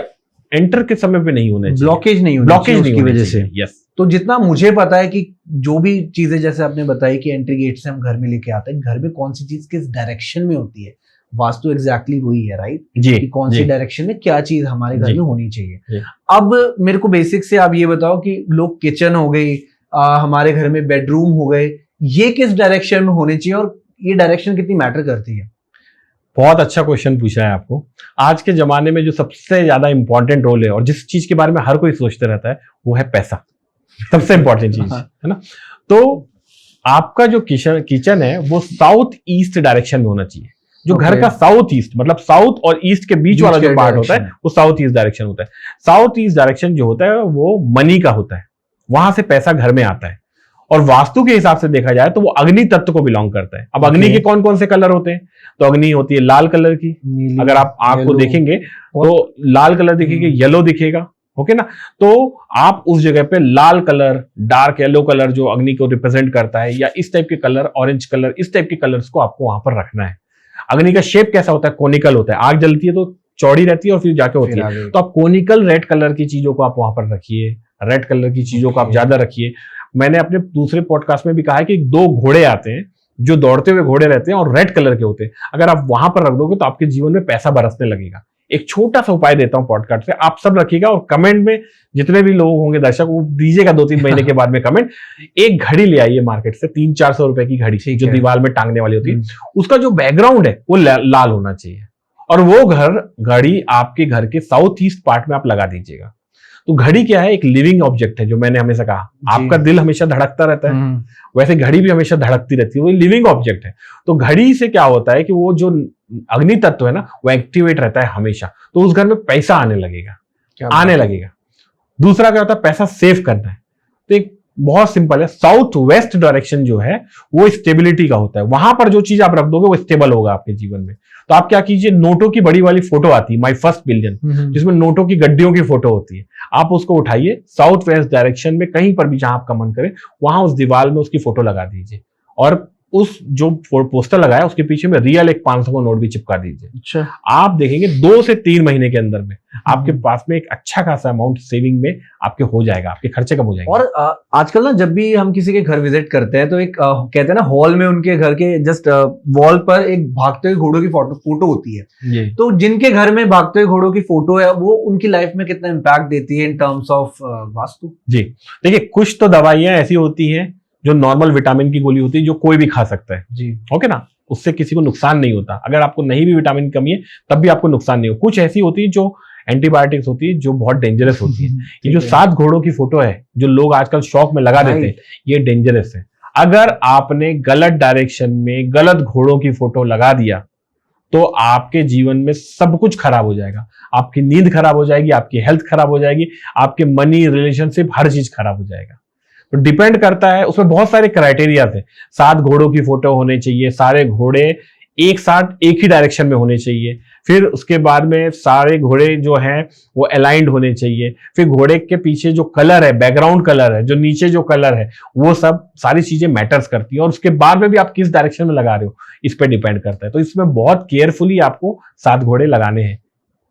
एंटर के समय पे नहीं होना चाहिए, ब्लॉकेज नहीं होना चाहिए उसकी वजह से। यस, तो जितना मुझे पता है कि जो भी चीजें जैसे आपने बताई कि एंट्री गेट से हम घर में लेके आते हैं, घर में कौन सी चीज किस डायरेक्शन में होती है, वास्तु एग्जैक्टली वही है, राइट जी, कि कौन सी डायरेक्शन में क्या चीज हमारे घर में होनी चाहिए। अब मेरे को बेसिक से आप ये बताओ कि लोग किचन हो गई, हमारे घर में बेडरूम हो गए, ये किस डायरेक्शन में होने चाहिए और ये डायरेक्शन कितनी मैटर करती है? बहुत अच्छा क्वेश्चन पूछा है आपको। आज के जमाने में जो सबसे ज्यादा इंपॉर्टेंट रोल है और जिस चीज के बारे में हर कोई सोचते रहता है वो है पैसा, सबसे इंपॉर्टेंट चीज है ना। तो आपका जो किचन है वो साउथ ईस्ट डायरेक्शन में होना चाहिए। जो घर का साउथ ईस्ट मतलब साउथ और ईस्ट के बीच वाला जो पार्ट होता है वो साउथ ईस्ट डायरेक्शन होता है। साउथ ईस्ट डायरेक्शन जो होता है वो मनी का होता है, वहां से पैसा घर में आता है। और वास्तु के हिसाब से देखा जाए तो वो अग्नि तत्व को बिलोंग करता है। अब अग्नि के कौन कौन से कलर होते हैं? तो अग्नि होती है लाल कलर की, अगर आप आंख को देखेंगे तो लाल कलर दिखेगा, येलो दिखेगा, ओके ना। तो आप उस जगह पे लाल कलर, डार्क येलो कलर जो अग्नि को रिप्रेजेंट करता है, या इस टाइप के कलर, ऑरेंज कलर, इस टाइप के कलर्स को आपको वहां पर रखना है। अग्नि का शेप कैसा होता है? कोनिकल होता है। आग जलती है तो चौड़ी रहती है और फिर जाके होती है, तो आप कोनिकल रेड कलर की चीजों को आप वहां पर रखिए, रेड कलर की चीजों को आप ज्यादा रखिए। मैंने अपने दूसरे पॉडकास्ट में भी कहा है कि 2 घोड़े आते हैं जो दौड़ते हुए घोड़े रहते हैं और रेड कलर के होते हैं, अगर आप वहां पर रख दोगे तो आपके जीवन में पैसा बरसने लगेगा। एक छोटा सा उपाय देता हूं पॉडकास्ट से, आप सब रखिएगा और कमेंट में जितने भी लोग होंगे दर्शक वो दीजिएगा 2-3 महीने के बाद में कमेंट। एक घड़ी ले आइए मार्केट से, 300-400 रुपए की घड़ी जो दीवार में टांगने वाली होती है, उसका जो बैकग्राउंड है वो लाल होना चाहिए और वो घड़ी आपके घर के साउथ ईस्ट पार्ट में आप लगा दीजिएगा। तो घड़ी क्या है? एक लिविंग ऑब्जेक्ट है, जो मैंने हमेशा कहा, आपका दिल हमेशा धड़कता रहता है, वैसे घड़ी भी हमेशा धड़कती रहती है, वो लिविंग ऑब्जेक्ट है। तो घड़ी से क्या होता है कि वो जो अग्नि तत्व है ना वो एक्टिवेट रहता है हमेशा, तो उस घर में पैसा आने लगेगा। दूसरा क्या होता है? पैसा सेव करना है। तो एक बहुत सिंपल है, साउथ वेस्ट डायरेक्शन जो है वो स्टेबिलिटी का होता है, वहां पर जो चीज आप रख दोगे वो स्टेबल होगा आपके जीवन में। तो आप क्या कीजिए, नोटों की बड़ी वाली फोटो आती है, माई फर्स्ट बिलियन, जिसमें नोटों की गड्डियों की फोटो होती है, आप उसको उठाइए, साउथ वेस्ट डायरेक्शन में कहीं पर भी जहां आपका मन करे वहां उस दीवार में उसकी फोटो लगा दीजिए और उस जो पोस्टर लगाया उसके पीछे में रियल एक 500 का नोट भी चिपका दीजिए। अच्छा। आप देखेंगे 2 से 3 महीने के अंदर में आपके पास में एक अच्छा खासा अमाउंट सेविंग में आपके हो जाएगा, आपके खर्चे कम हो जाएंगे। और आजकल ना जब भी हम किसी के घर विजिट करते हैं तो एक कहते हैं ना, हॉल में उनके घर के जस्ट वॉल पर एक भागते हुए घोड़ों की फोटो होती है। तो जिनके घर में भागते हुए घोड़ों की फोटो है, वो उनकी लाइफ में कितना इम्पैक्ट देती है इन टर्म्स ऑफ वास्तु? जी देखिए, कुछ तो दवाइयां ऐसी होती हैं जो नॉर्मल विटामिन की गोली होती है, जो कोई भी खा सकता है जी, ओके ना, उससे किसी को नुकसान नहीं होता। अगर आपको नहीं भी विटामिन की कमी है तब भी आपको नुकसान नहीं हो। कुछ ऐसी होती है जो एंटीबायोटिक्स होती है, जो बहुत डेंजरस होती है। ये जो 7 घोड़ों की फोटो है जो लोग आजकल शौक में लगा देते हैं, ये डेंजरस है। अगर आपने गलत डायरेक्शन में गलत घोड़ों की फोटो लगा दिया तो आपके जीवन में सब कुछ खराब हो जाएगा। आपकी नींद खराब हो जाएगी, आपकी हेल्थ खराब हो जाएगी, आपके मनी, रिलेशनशिप, हर चीज खराब हो जाएगा। तो डिपेंड करता है, उसमें बहुत सारे क्राइटेरिया थे। 7 घोड़ों की फोटो होने चाहिए, सारे घोड़े एक साथ एक ही डायरेक्शन में होने चाहिए, फिर उसके बाद में सारे घोड़े जो हैं वो अलाइंड होने चाहिए, फिर घोड़े के पीछे जो कलर है, बैकग्राउंड कलर है, जो नीचे जो कलर है, वो सब सारी चीजें मैटर्स करती हैं। और उसके बाद में भी आप किस डायरेक्शन में लगा रहे हो इस पे डिपेंड करता है। तो इसमें बहुत केयरफुली आपको 7 घोड़े लगाने हैं।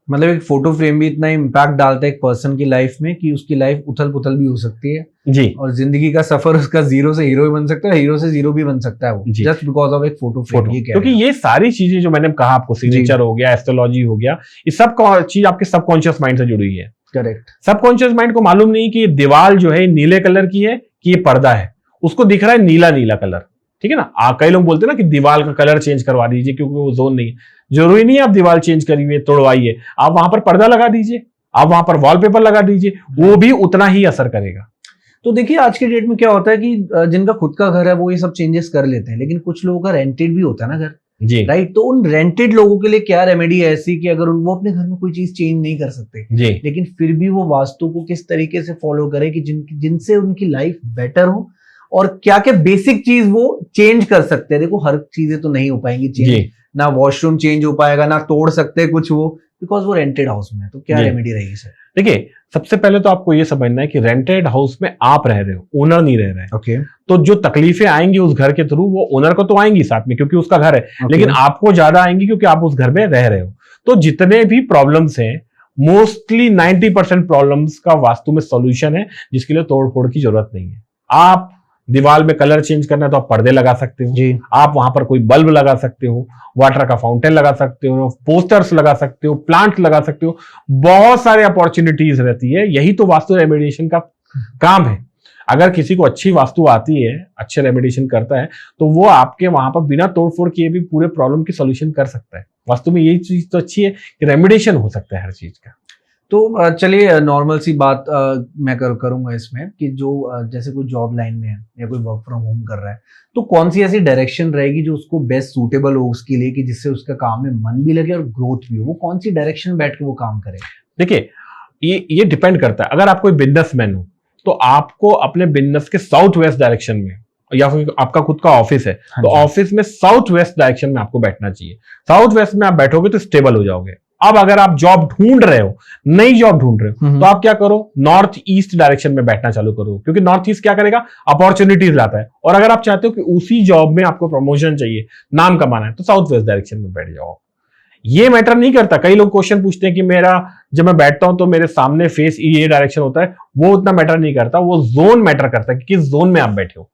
मतलब एक फोटो फ्रेम भी इतना इम्पैक्ट डालता है एक पर्सन की लाइफ में कि उसकी लाइफ उथल पुथल भी हो सकती है जी, और जिंदगी का सफर उसका 0 से हीरो भी बन सकता है, हीरो से 0 भी बन सकता है वो, जस्ट बिकॉज ऑफ एक फोटो फ्रेम। क्योंकि ये सारी चीजें जो मैंने कहा आपको, सिग्नेचर हो गया, एस्ट्रोलॉजी हो गया, ये सब चीज आपके सबकॉन्शियस माइंड से जुड़ी हुई है। करेक्ट। सबकॉन्शियस माइंड को मालूम नहीं कि ये दीवार जो है नीले कलर की है कि ये पर्दा है, उसको दिख रहा है नीला नीला कलर, ठीक है ना। कई लोग बोलते हैं ना कि दीवार का कलर चेंज करवा दीजिए क्योंकि वो जोन नहीं है। जरूरी नहीं है आप दीवार चेंज करिए, तोड़वाइए, आप वहां पर पर्दा लगा दीजिए, आप वहां पर वॉलपेपर लगा दीजिए, वो भी उतना ही असर करेगा। तो देखिए आज के डेट में क्या होता है कि जिनका खुद का घर है वो ये सब चेंजेस कर लेते हैं, लेकिन कुछ लोगों का रेंटेड भी होता है ना घर जी, राइट। तो उन रेंटेड लोगों के लिए क्या रेमेडी है ऐसी कि अगर वो अपने घर में कोई चीज चेंज नहीं कर सकते जी, लेकिन फिर भी वो वास्तु को किस तरीके से फॉलो करे कि जिनसे उनकी लाइफ बेटर हो, और क्या क्या बेसिक चीज वो चेंज कर सकते हैं? देखो हर चीजें तो नहीं हो पाएंगी चेंज, ना वॉशरूम चेंज हो पाएगा, ना तोड़ सकते कुछ वो, बिकॉज वो रेंटेड हाउस में है। तो क्या रेमेडी रहेगी सर? देखिए सबसे पहले तो आपको ये समझना है कि रेंटेड हाउस में आप रह रहे हो, ओनर नहीं रह रहे हैं। ओके। तो जो तकलीफें आएंगी उस घर के थ्रू वो ओनर को तो आएंगी साथ में क्योंकि उसका घर है, लेकिन आपको ज्यादा आएंगी क्योंकि आप उस घर में रह रहे हो। तो जितने भी प्रॉब्लम्स हैं, मोस्टली 90% प्रॉब्लम्स का वास्तु में सॉल्यूशन है, जिसके लिए तोड़ फोड़ की जरूरत नहीं है। आप दीवार में कलर चेंज करना है तो आप पर्दे लगा सकते हो जी, आप वहां पर कोई बल्ब लगा सकते हो, वाटर का फाउंटेन लगा सकते हो, पोस्टर्स लगा सकते हो, प्लांट लगा सकते हो, बहुत सारे अपॉर्चुनिटीज रहती है। यही तो वास्तु रेमेडिएशन का काम है। अगर किसी को अच्छी वास्तु आती है, अच्छे रेमेडिएशन करता है, तो वो आपके वहां पर बिना तोड़फोड़ किए भी पूरे प्रॉब्लम की सोल्यूशन कर सकता है। वास्तु में यही चीज तो अच्छी है कि रेमेडिएशन हो सकता है हर चीज का। तो चलिए नॉर्मल सी बात मैं करूंगा इसमें कि जो जैसे कोई जॉब लाइन में है या कोई वर्क फ्रॉम होम कर रहा है, तो कौन सी ऐसी डायरेक्शन रहेगी जो उसको बेस्ट सूटेबल हो उसके लिए, कि जिससे उसका काम में मन भी लगे और ग्रोथ भी हो? वो कौन सी डायरेक्शन बैठ के वो काम करे? देखिए ये डिपेंड करता है। अगर आप कोई बिजनेसमैन हो तो आपको अपने बिजनेस के साउथ वेस्ट डायरेक्शन में, या फिर आपका खुद का ऑफिस है तो ऑफिस में साउथ वेस्ट डायरेक्शन में आपको बैठना चाहिए। साउथ वेस्ट में आप बैठोगे तो स्टेबल हो जाओगे। अब अगर आप जॉब ढूंढ रहे हो, नई जॉब ढूंढ रहे हो, तो आप क्या करो, नॉर्थ ईस्ट डायरेक्शन में बैठना चालू करो, क्योंकि नॉर्थ ईस्ट क्या करेगा, अपॉर्चुनिटीज लाता है। और अगर आप चाहते हो कि उसी जॉब में आपको प्रमोशन चाहिए, नाम कमाना है, तो साउथ वेस्ट डायरेक्शन में बैठ जाओ। ये मैटर नहीं करता। कई लोग क्वेश्चन पूछते हैं कि मेरा जब मैं बैठता हूं तो मेरे सामने फेस ये डायरेक्शन होता है, वो उतना मैटर नहीं करता, वो जोन मैटर करता है कि किस जोन में आप बैठे हो।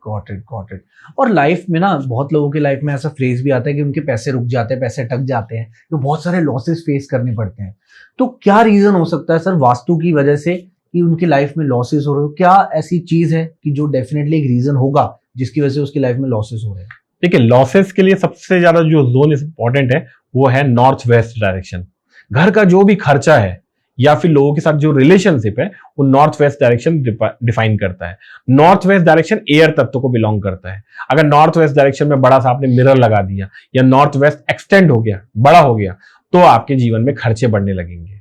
Got it. और लाइफ में ना बहुत लोगों की लाइफ में ऐसा फ्रेज भी आता है कि उनके पैसे रुक जाते हैं, पैसे अटक जाते हैं, तो बहुत सारे लॉसेस फेस करने पड़ते हैं। तो क्या रीजन हो सकता है सर वास्तु की वजह से कि उनकी लाइफ में लॉसेस हो रहे हो? क्या ऐसी चीज है कि जो डेफिनेटली एक रीजन होगा जिसकी वजह से उसकी लाइफ में लॉसेस हो रहे हैं? देखिए लॉसेस के लिए सबसे ज्यादा जो जोन इंपॉर्टेंट है वो है नॉर्थ वेस्ट डायरेक्शन। घर का जो भी खर्चा है या फिर लोगों के साथ जो रिलेशनशिप है वो नॉर्थ वेस्ट डायरेक्शन डिफाइन करता है। नॉर्थ वेस्ट डायरेक्शन एयर तत्व को बिलोंग करता है। अगर नॉर्थ वेस्ट डायरेक्शन में बड़ा सा आपने मिरर लगा दिया या नॉर्थ वेस्ट एक्सटेंड हो गया, बड़ा हो गया, तो आपके जीवन में खर्चे बढ़ने लगेंगे।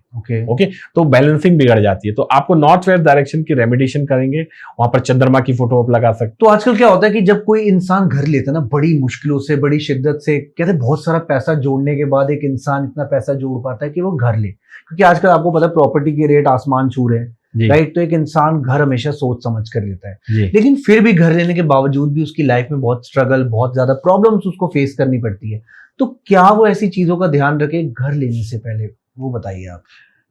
ओके, तो बैलेंसिंग बिगड़ जाती है। तो आपको नॉर्थ वेस्ट डायरेक्शन की रेमेडिएशन करेंगे, वहां पर चंद्रमा की फोटो आप लगा सकते। तो आजकल क्या होता है कि जब कोई इंसान घर लेता है ना, बड़ी मुश्किलों से, बड़ी शिद्दत से, कहते हैं बहुत सारा पैसा जोड़ने के बाद एक इंसान इतना पैसा जोड़ पाता है कि वो घर ले, क्योंकि आजकल आपको पता है प्रॉपर्टी के रेट आसमान छू रहे हैं। जी। राइट। तो एक इंसान घर हमेशा सोच समझ कर लेता है, जी। लेकिन फिर भी घर लेने के बावजूद भी उसकी लाइफ में बहुत स्ट्रगल, बहुत ज्यादा प्रॉब्लम्स उसको फेस करनी पड़ती है। तो क्या वो ऐसी चीजों का ध्यान रखे घर लेने से पहले, वो बताइए आप।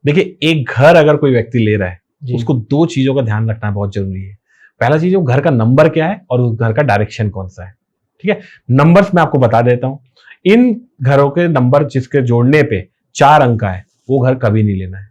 देखिए, एक घर अगर कोई व्यक्ति ले रहा है जी। उसको दो चीजों का ध्यान रखना बहुत जरूरी है। पहला चीज, वो घर का नंबर क्या है और उस घर का डायरेक्शन कौन सा है। ठीक है, नंबर्स मैं आपको बता देता हूं। इन घरों के नंबर जिसके जोड़ने पे 4 अंक का है, वो घर कभी नहीं लेना है।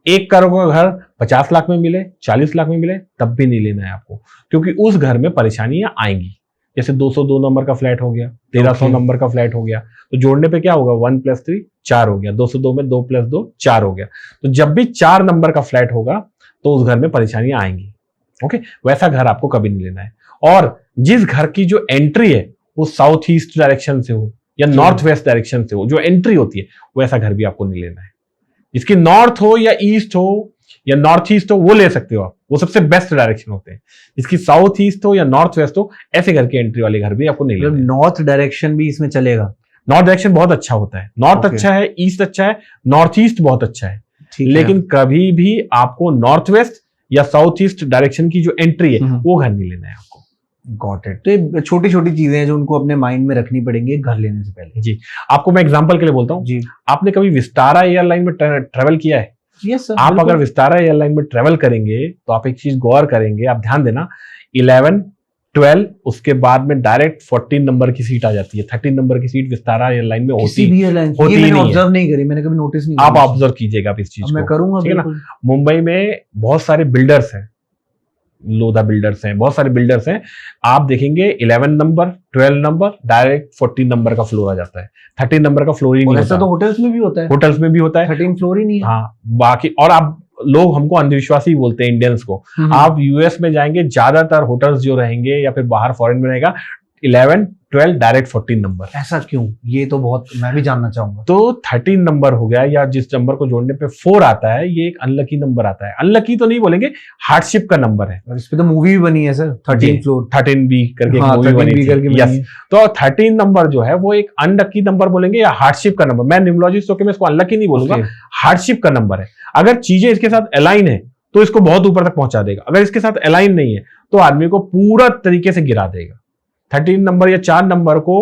1 करोड़ का घर 50 लाख में मिले, 40 लाख में मिले, तब भी नहीं लेना है आपको, क्योंकि उस घर में परेशानियां आएंगी। जैसे 202 नंबर का फ्लैट हो गया, 1300 नंबर का फ्लैट हो गया, तो जोड़ने पे क्या होगा, 1 + 3 4 हो गया, 202 में 2 + 2 4 हो गया। तो जब भी 4 नंबर का फ्लैट होगा तो उस घर में परेशानियां आएंगी। ओके, वैसा घर आपको कभी नहीं लेना है। और जिस घर की जो एंट्री है वो साउथ ईस्ट डायरेक्शन से हो या नॉर्थ वेस्ट डायरेक्शन से हो, जो एंट्री होती है, वैसा घर भी आपको नहीं लेना है। जिसकी नॉर्थ हो या ईस्ट हो या नॉर्थ ईस्ट हो, वो ले सकते हो आप, वो सबसे बेस्ट डायरेक्शन होते हैं। जिसकी साउथ ईस्ट हो या नॉर्थ वेस्ट हो, ऐसे घर के एंट्री वाले घर भी आपको नहीं लेना है। नॉर्थ डायरेक्शन भी इसमें चलेगा? नॉर्थ डायरेक्शन बहुत अच्छा होता है, नॉर्थ Okay. अच्छा है, ईस्ट अच्छा है, नॉर्थ ईस्ट बहुत अच्छा है। ठीक है। लेकिन कभी भी आपको नॉर्थ वेस्ट या साउथ ईस्ट डायरेक्शन की जो एंट्री है वो घर नहीं लेना है आपको। Got it. तो ये छोटी छोटी चीजें हैं जो उनको अपने माइंड में रखनी पड़ेंगी घर लेने से पहले। जी, आपको मैं एग्जांपल के लिए बोलता हूँ। जी। आपने कभी विस्तारा एयरलाइन में ट्रेवल किया है? Yes sir. आप अगर विस्तारा एयरलाइन में ट्रेवल करेंगे तो आप एक चीज गौर करेंगे, आप ध्यान देना, 11, 12, उसके बाद में डायरेक्ट 14 नंबर की सीट आ जाती है। 13 नंबर की सीट विस्तारा एयरलाइन में किसी भी एयरलाइन होती ये मैंने नहीं है। ऑब्जर्व नहीं करी, मैंने कभी नोटिस नहीं आप करी। ऑब्जर्व कीजिएगा आप इस चीज अब मैं को, करूंगा ठीक है ना। बिल्कुल। मुंबई में बहुत सारे बिल्डर्स हैं, लोधा बिल्डर्स हैं, बहुत सारे बिल्डर्स हैं। आप देखेंगे 11 नंबर, 12 नंबर, डायरेक्ट 14 नंबर का फ्लोर आ जाता है। 13 नंबर का फ्लोर ही नहीं और ऐसा होता। तो होटल्स में भी होता है, होटल्स में भी होता है। 13 फ्लोर ही नहीं है। हाँ, बाकी और आप लोग हमको अंधविश्वासी बोलते हैं इंडियंस को। आप यूएस में जाएंगे, ज्यादातर होटल्स जो रहेंगे या फिर बाहर फॉरेन में रहेगा 11, 12 डायरेक्ट 14 नंबर। ऐसा क्यों? ये तो बहुत मैं भी जानना चाहूंगा। तो 13 नंबर हो गया, या जिस नंबर को जोड़ने पे 4 आता है, ये एक अनलकी नंबर आता है। अनलकी तो नहीं बोलेंगे, हार्डशिप का नंबर है। और इस पे तो मूवी भी बनी है सर, 13 फ्लोर 13B करके एक हाँ, मूवी 13B बनी थी। करके बनी यस, है। तो 13 नंबर जो है वो एक अनलकी नंबर बोलेंगे या हार्डशिप का नंबर। मैं न्यूमरोलॉजिस्ट होकर मैं इसको अनलकी नहीं बोलूंगा, Okay. हार्डशिप का नंबर है। अगर चीजें इसके साथ अलाइन है तो इसको बहुत ऊपर तक पहुंचा देगा, अगर इसके साथ अलाइन नहीं है तो आदमी को पूरा तरीके से गिरा देगा। 13 नंबर या 4 नंबर को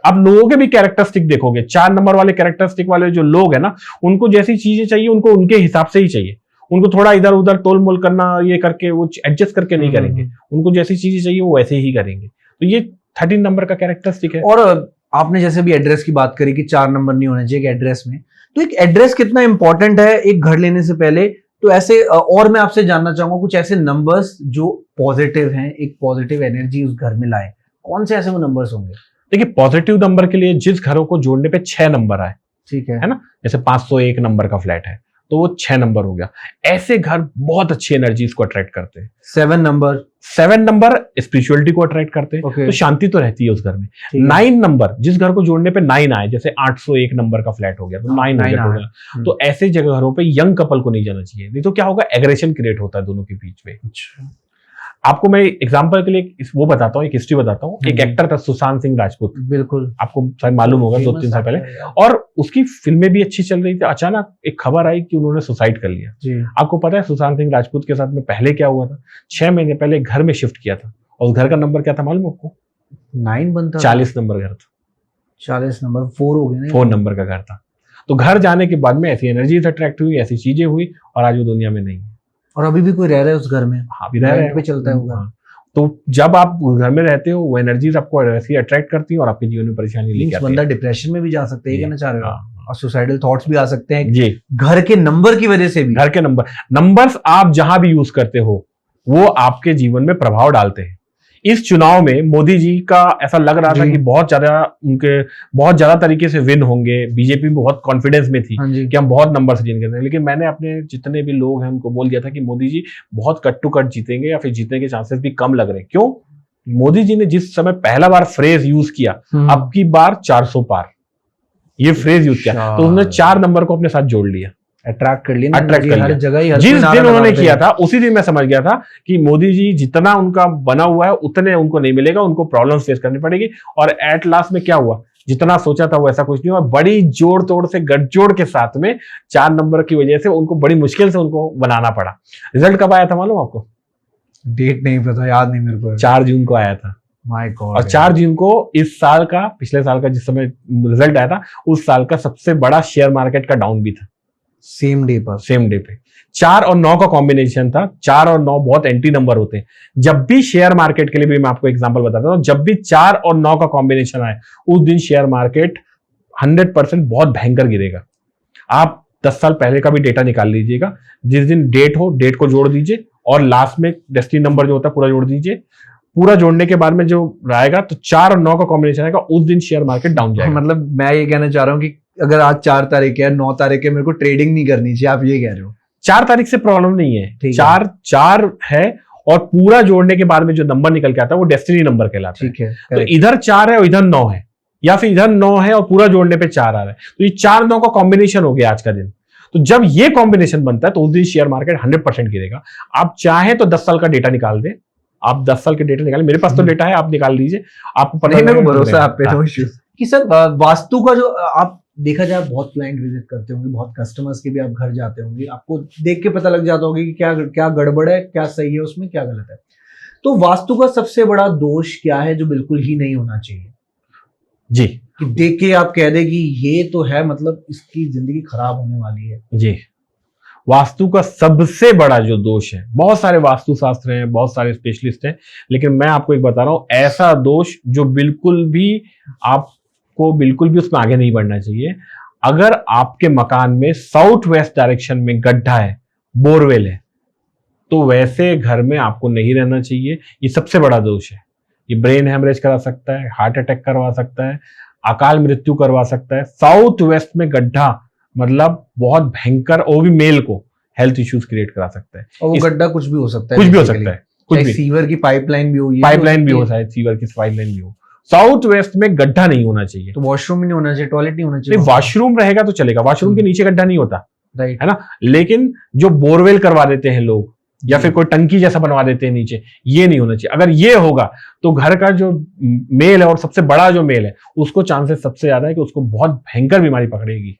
आप लोगों के भी कैरेक्टरिस्टिक देखोगे, 4 नंबर वाले कैरेक्टरिस्टिक वाले जो लोग हैं ना, उनको जैसी चीजें चाहिए उनको उनके हिसाब से ही चाहिए। उनको थोड़ा इधर उधर तोल मोल करना, ये करके वो एडजस्ट करके नहीं करेंगे। उनको जैसी चीजें चाहिए वो वैसे ही करेंगे। तो ये 13 नंबर का कैरेक्टरिस्टिक है। और आपने जैसे भी एड्रेस की बात करी कि 4 नंबर नहीं होना चाहिए एक एड्रेस में, तो एक एड्रेस कितना इंपॉर्टेंट है एक घर लेने से पहले? तो ऐसे और मैं आपसे जानना चाहूंगा कुछ ऐसे नंबर्स जो पॉजिटिव हैं, एक पॉजिटिव एनर्जी उस घर में लाए, कौन से ऐसे वो नंबर्स होंगे? देखिए, पॉजिटिव नंबर के लिए जिस घरों को जोड़ने पे 6 नंबर आए, ठीक है ना, जैसे 501 नंबर का फ्लैट है तो वो 6 नंबर हो गया। ऐसे घर बहुत अच्छी एनर्जीज को अट्रैक्ट करते हैं। 7 नंबर 7 नंबर स्पिरिचुअलिटी को अट्रैक्ट करते हैं। Okay. तो शांति तो रहती है उस घर में। ठीक है। 9 नंबर, जिस घर को जोड़ने पे 9 आए, जैसे 801 नंबर का फ्लैट हो गया तो 9 9 हो गया। तो ऐसे जगह घरों पे यंग कपल को नहीं जाना चाहिए, नहीं तो क्या होगा, एग्रेशन क्रिएट होता है दोनों के बीच में। अच्छा। आपको मैं एग्जांपल के लिए वो बताता हूँ, एक हिस्ट्री बताता हूँ। एक एक्टर था सुशांत सिंह राजपूत, बिल्कुल आपको शायद मालूम होगा, 2-3 साल पहले, और उसकी फिल्में भी अच्छी चल रही थी। अचानक एक खबर आई कि उन्होंने सुसाइड कर लिया। जी। आपको पता है सुशांत सिंह राजपूत के साथ में पहले क्या हुआ था? 6 महीने पहले एक घर में शिफ्ट किया था, और उस घर का नंबर क्या था मालूम आपको? 9 बनता 40 नंबर घर था। 40 नंबर 4 हो गया ना? 4 नंबर का घर था। तो घर जाने के बाद में ऐसी एनर्जीज अट्रैक्ट हुई, ऐसी चीजें हुई, और आज वो दुनिया में नहीं है। और अभी भी कोई रह रहा है उस घर में? हाँ, अभी रह रहे पे चलता है वो घर? हाँ। तो जब आप उस घर में रहते हो, वो एनर्जीज आपको ऐसी अट्रैक्ट करती हैं और आपके जीवन में परेशानी लेके आती बंदा है। डिप्रेशन में भी जा सकता है, ये कहना चाह रहे हो? हाँ, और सुसाइडल थॉट्स भी आ सकते हैं जी। घर के नंबर की वजह से भी। घर के नंबर्स आप जहां भी यूज करते हो वो आपके जीवन में प्रभाव डालते हैं। इस चुनाव में मोदी जी का ऐसा लग रहा था कि बहुत ज्यादा तरीके से विन होंगे। बीजेपी बहुत कॉन्फिडेंस में थी कि हम बहुत नंबर से जीतेंगे, लेकिन मैंने अपने जितने भी लोग हैं उनको बोल दिया था कि मोदी जी बहुत कट टू कट जीतेंगे या फिर जीतने के चांसेस भी कम लग रहे हैं। क्यों? मोदी जी ने जिस समय पहला बार फ्रेज यूज किया, अब की बार 400 पार, ये फ्रेज यूज किया, तो उन्होंने 4 नंबर को अपने साथ जोड़ लिया, अट्रैक्ट कर लिया। हर जगह जिस दिन उन्होंने किया था उसी दिन मैं समझ गया था कि मोदी जी जितना उनका बना हुआ है उतने उनको नहीं मिलेगा, उनको प्रॉब्लम्स फेस करनी पड़ेगी। और एट लास्ट में क्या हुआ जितना सोचा था वैसा कुछ नहीं हुआ। बड़ी जोड़ तोड़ से गठजोड़ के साथ में 4 नंबर की वजह से उनको बड़ी मुश्किल से उनको बनाना पड़ा। रिजल्ट कब आया था मालूम आपको? डेट नहीं पता, याद नहीं मेरे को। 4 जून को आया था। My God. और 4 जून को इस साल का, पिछले साल का जिस समय रिजल्ट आया था, उस साल का सबसे बड़ा शेयर मार्केट का डाउन भी था। सेम डे पर, सेम डे पे 4 और 9 का कॉम्बिनेशन था। 4 और 9 बहुत एंटी नंबर होते हैं। जब भी शेयर मार्केट के लिए भी मैं आपको एग्जांपल बताता हूं, जब भी 4 और 9 का कॉम्बिनेशन आए उस दिन शेयर मार्केट 100% बहुत भयंकर गिरेगा। आप 10 साल पहले का भी डेटा निकाल लीजिएगा। जिस दिन डेट हो, डेट को जोड़ दीजिए और लास्ट में डेस्टिनी नंबर जो होता है पूरा जोड़ दीजिए। पूरा जोड़ने के बाद में जो रहेगा तो 4 और 9 का कॉम्बिनेशन आएगा, उस दिन शेयर मार्केट डाउन जाएगा। मतलब मैं ये कहना चाह रहा हूँ कि अगर आज 4 तारीख है, 9 तारीख है, मेरे को ट्रेडिंग नहीं करनी चाहिए, आप ये कह रहे हो? 4 तारीख से प्रॉब्लम नहीं है। ठीक है। 4 है और पूरा जोड़ने के बाद में जो नंबर निकल के आता है वो डेस्टिनी नंबर कहलाता है। ठीक है, तो इधर 4 है और इधर 9 है, या फिर इधर 9 है और पूरा जोड़ने पे 4 आ रहा है, तो ये 4-9 का कॉम्बिनेशन हो गया आज का दिन। तो जब ये कॉम्बिनेशन बनता है तो उस दिन शेयर मार्केट 100% गिरेगा। आप चाहें तो 10 साल का डेटा निकाल दें, आप 10 साल के डेटा निकालें, मेरे पास तो डेटा है, आप निकाल लीजिए, आपको पता नहीं, मेरे को भरोसा है आप पे, हाँ। No issues. कि सर वास्तु का जो आप देखा जाए, बहुत क्लाइंट विजिट करते होंगे, बहुत कस्टमर्स के भी आप घर जाते होंगे, आपको देख के पता लग जाता होगा कि क्या क्या गड़बड़ है, क्या सही है उसमें, क्या गलत है। तो वास्तु का सबसे बड़ा दोष क्या है जो बिल्कुल ही नहीं होना चाहिए? जी, कि देख के आप कह दे कि ये तो है, मतलब इसकी जिंदगी खराब होने वाली है। जी, वास्तु का सबसे बड़ा जो दोष है, बहुत सारे वास्तु शास्त्र हैं, बहुत सारे स्पेशलिस्ट हैं, लेकिन मैं आपको एक बता रहा हूं, ऐसा दोष जो बिल्कुल भी आपको बिल्कुल भी उसमें आगे नहीं बढ़ना चाहिए। अगर आपके मकान में साउथ वेस्ट डायरेक्शन में गड्ढा है, बोरवेल है, तो वैसे घर में आपको नहीं रहना चाहिए। ये सबसे बड़ा दोष है। ये ब्रेन हैमरेज करा सकता है, हार्ट अटैक करवा सकता है, अकाल मृत्यु करवा सकता है। साउथ वेस्ट में गड्ढा मतलब बहुत भयंकर, वो भी मेल को हेल्थ इश्यूज क्रिएट करा सकता है। और वो गड्ढा कुछ भी हो सकता है, कुछ भी हो सकता है, कुछ भी। सीवर की पाइपलाइन भी हो, पाइपलाइन भी हो, शायद सीवर की पाइपलाइन भी हो। साउथ वेस्ट में गड्ढा नहीं होना चाहिए। तो वॉशरूम भी नहीं होना चाहिए, टॉयलेट नहीं होना चाहिए। वॉशरूम रहेगा तो चलेगा, वॉशरूम के नीचे गड्ढा नहीं होता, राइट, है ना। लेकिन जो बोरवेल करवा देते हैं लोग, या फिर कोई टंकी जैसा बनवा देते हैं नीचे, ये नहीं होना चाहिए। अगर ये होगा तो घर का जो मेल है, और सबसे बड़ा जो मेल है, उसको चांसेस सबसे ज्यादा है कि उसको बहुत भयंकर बीमारी पकड़ेगी।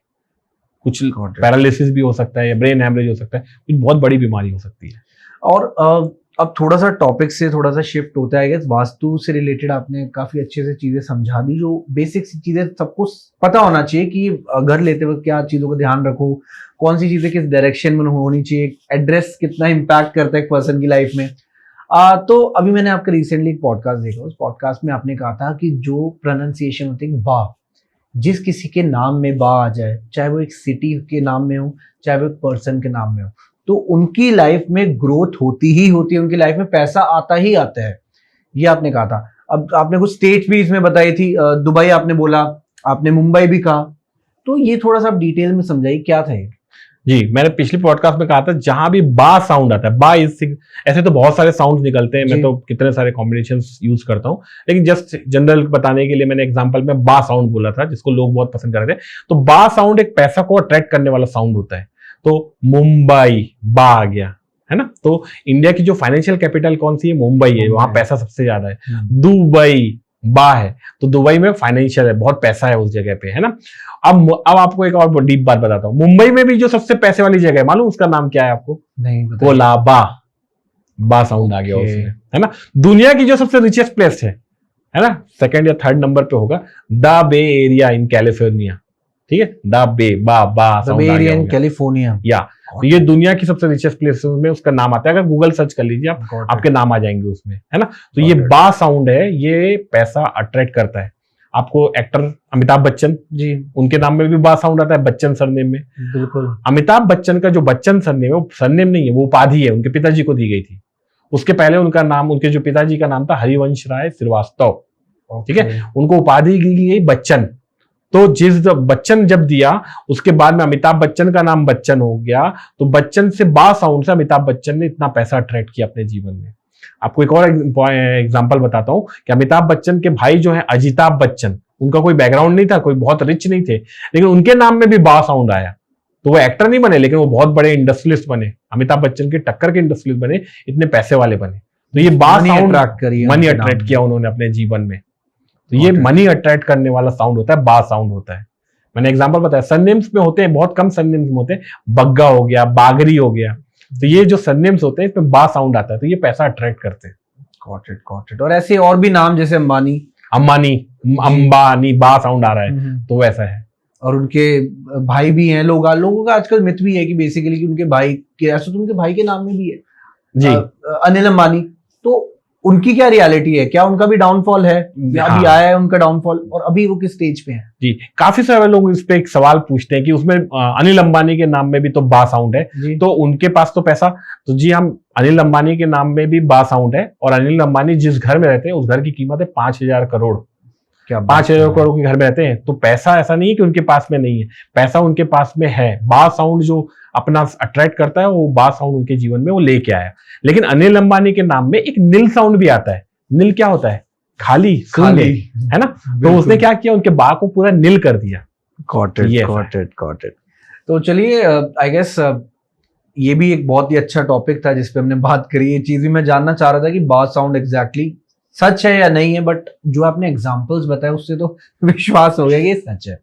कुछ पैरालिसिस भी हो सकता है, या ब्रेन हैमरेज हो सकता है, कुछ बहुत बड़ी बीमारी हो सकती है। और अब थोड़ा सा टॉपिक से थोड़ा सा शिफ्ट होता है। वास्तु से रिलेटेड आपने काफी अच्छे से चीजें समझा दी, जो बेसिक चीजें सबको पता होना चाहिए कि घर लेते वक्त क्या चीजों का ध्यान रखो, कौन सी चीजें किस डायरेक्शन में होनी चाहिए, एड्रेस कितना इम्पैक्ट करता है एक पर्सन की लाइफ में। तो अभी मैंने आपका रिसेंटली एक पॉडकास्ट देखा, उस पॉडकास्ट में आपने कहा था कि जो प्रोनाउंसिएशन होती है बा, जिस किसी के नाम में बा आ जाए, चाहे वो एक सिटी के नाम में हो, चाहे वो एक पर्सन के नाम में हो, तो उनकी लाइफ में ग्रोथ होती ही होती है, उनकी लाइफ में पैसा आता ही आता है। ये आपने कहा था। अब आपने कुछ स्टेट भी इसमें बताई थी, दुबई आपने बोला, आपने मुंबई भी कहा, तो ये थोड़ा सा आप डिटेल में समझाइए क्या था ये। जी, मैंने पिछली पॉडकास्ट में कहा था, जहां भी बा साउंड आता है, बा इस, ऐसे तो बहुत सारे साउंड निकलते हैं, मैं तो कितने सारे कॉम्बिनेशंस यूज करता हूं, लेकिन जस्ट जनरल बताने के लिए मैंने एग्जांपल में बा साउंड बोला था, जिसको लोग बहुत पसंद कर रहे थे। तो बा साउंड एक पैसा को अट्रैक्ट करने वाला साउंड होता है। तो मुंबई, बा आ गया, है ना। तो इंडिया की जो फाइनेंशियल कैपिटल कौन सी है? मुंबई है, वहां पैसा सबसे ज्यादा है। दुबई, बा है, तो दुबई में फाइनेंशियल है, बहुत पैसा है उस जगह पे, है ना। अब आपको एक और डीप बात बताता हूँ। मुंबई में भी जो सबसे पैसे वाली जगह है, मालूम उसका नाम क्या है आपको? नहीं, कोलाबा, बा साउंड आ गया उसमें, है ना। दुनिया की जो सबसे रिचेस्ट प्लेस है ना, सेकंड या थर्ड नंबर पे होगा the bay area in California, ठीक है। द बे, बा साउंड आ गया, कैलिफोर्निया, या तो ये दुनिया की सबसे रिचेस्ट प्लेस में उसका नाम आता है। अगर गूगल सर्च कर लीजिए आप, आपके नाम आ जाएंगे उसमें, है ना। तो ये बा साउंड है, ये पैसा अट्रैक्ट करता है। आपको एक्टर अमिताभ बच्चन जी, उनके नाम में भी बा साउंड आता है, बच्चन सरनेम में। बिल्कुल। अमिताभ बच्चन का जो बच्चन सरनेम है, वो सरनेम नहीं है, वो उपाधि है, उनके पिताजी को दी गई थी। उसके पहले उनका नाम, उनके जो पिताजी का नाम था हरिवंश राय श्रीवास्तव, ठीक है। उनको उपाधि दी गई बच्चन। तो जिस बच्चन जब दिया, उसके बाद में अमिताभ बच्चन का नाम बच्चन हो गया, तो बच्चन से बा साउंड से अमिताभ बच्चन ने इतना पैसा अट्रैक्ट किया अपने जीवन में। आपको एक और एग्जांपल बताता हूं कि अमिताभ बच्चन के भाई जो है अजिताभ बच्चन, उनका कोई बैकग्राउंड नहीं था, कोई बहुत रिच नहीं थे, लेकिन उनके नाम में भी बा साउंड आया। तो वो एक्टर नहीं बने, लेकिन वो बहुत बड़े इंडस्ट्रियलिस्ट बने, अमिताभ बच्चन के टक्कर के इंडस्ट्रियलिस्ट बने, इतने पैसे वाले बने। तो ये बा साउंड मनी अट्रैक्ट किया उन्होंने अपने जीवन में। तो ये मनी अट्रैक्ट करने वाला साउंड होता है, बा साउंड होता है। मैंने एग्जांपल बताया, सरनेम्स में होते हैं, बहुत कम सरनेम्स में होते हैं, बग्गा हो गया, बागरी हो गया, तो ये जो सरनेम्स होते हैं इसमें बा साउंड आता है, तो ये पैसा अट्रैक्ट करते हैं। Got it. और ऐसे और भी नाम जैसे अंबानी, अंबानी, बा साउंड आ रहा है, तो वैसा है। और उनके भाई भी हैं, लोगों का आजकल मिथ भी है कि बेसिकली कि उनके भाई के, ऐसा तो उनके भाई के नाम में भी है जी, अनिल अंबानी। तो उनकी क्या रियलिटी है, क्या उनका भी डाउनफॉल है या अभी आया है उनका डाउनफॉल, और अभी वो किस स्टेज पे है? जी, काफी सारे लोग इस पे एक सवाल पूछते हैं कि उसमें अनिल अंबानी के नाम में भी तो बा साउंड है, तो उनके पास तो पैसा, तो जी हम अनिल अंबानी के नाम में भी बा साउंड है, और अनिल अंबानी जिस घर में रहते हैं उस घर की कीमत है 5,000 करोड़। क्या 5,000 करोड़ के घर में रहते हैं, तो पैसा ऐसा नहीं है कि उनके पास में नहीं है, पैसा उनके पास में है। बा साउंड जो अपना अट्रैक्ट करता है, वो बा साउंड उनके जीवन में वो लेके आया। लेकिन अनिल अंबानी के नाम में एक नील साउंड भी आता है। नील क्या होता है? खाली, है ना? तो उसने क्या किया, उनके बा को पूरा नील कर दिया। Got it. तो चलिए, आई गेस ये भी एक बहुत ही अच्छा टॉपिक था जिसपे हमने बात करी। ये चीज भी मैं जानना चाह रहा था कि बा साउंड एग्जैक्टली सच है या नहीं है, बट जो आपने एग्जांपल्स बताए उससे तो विश्वास हो गया कि ये सच है।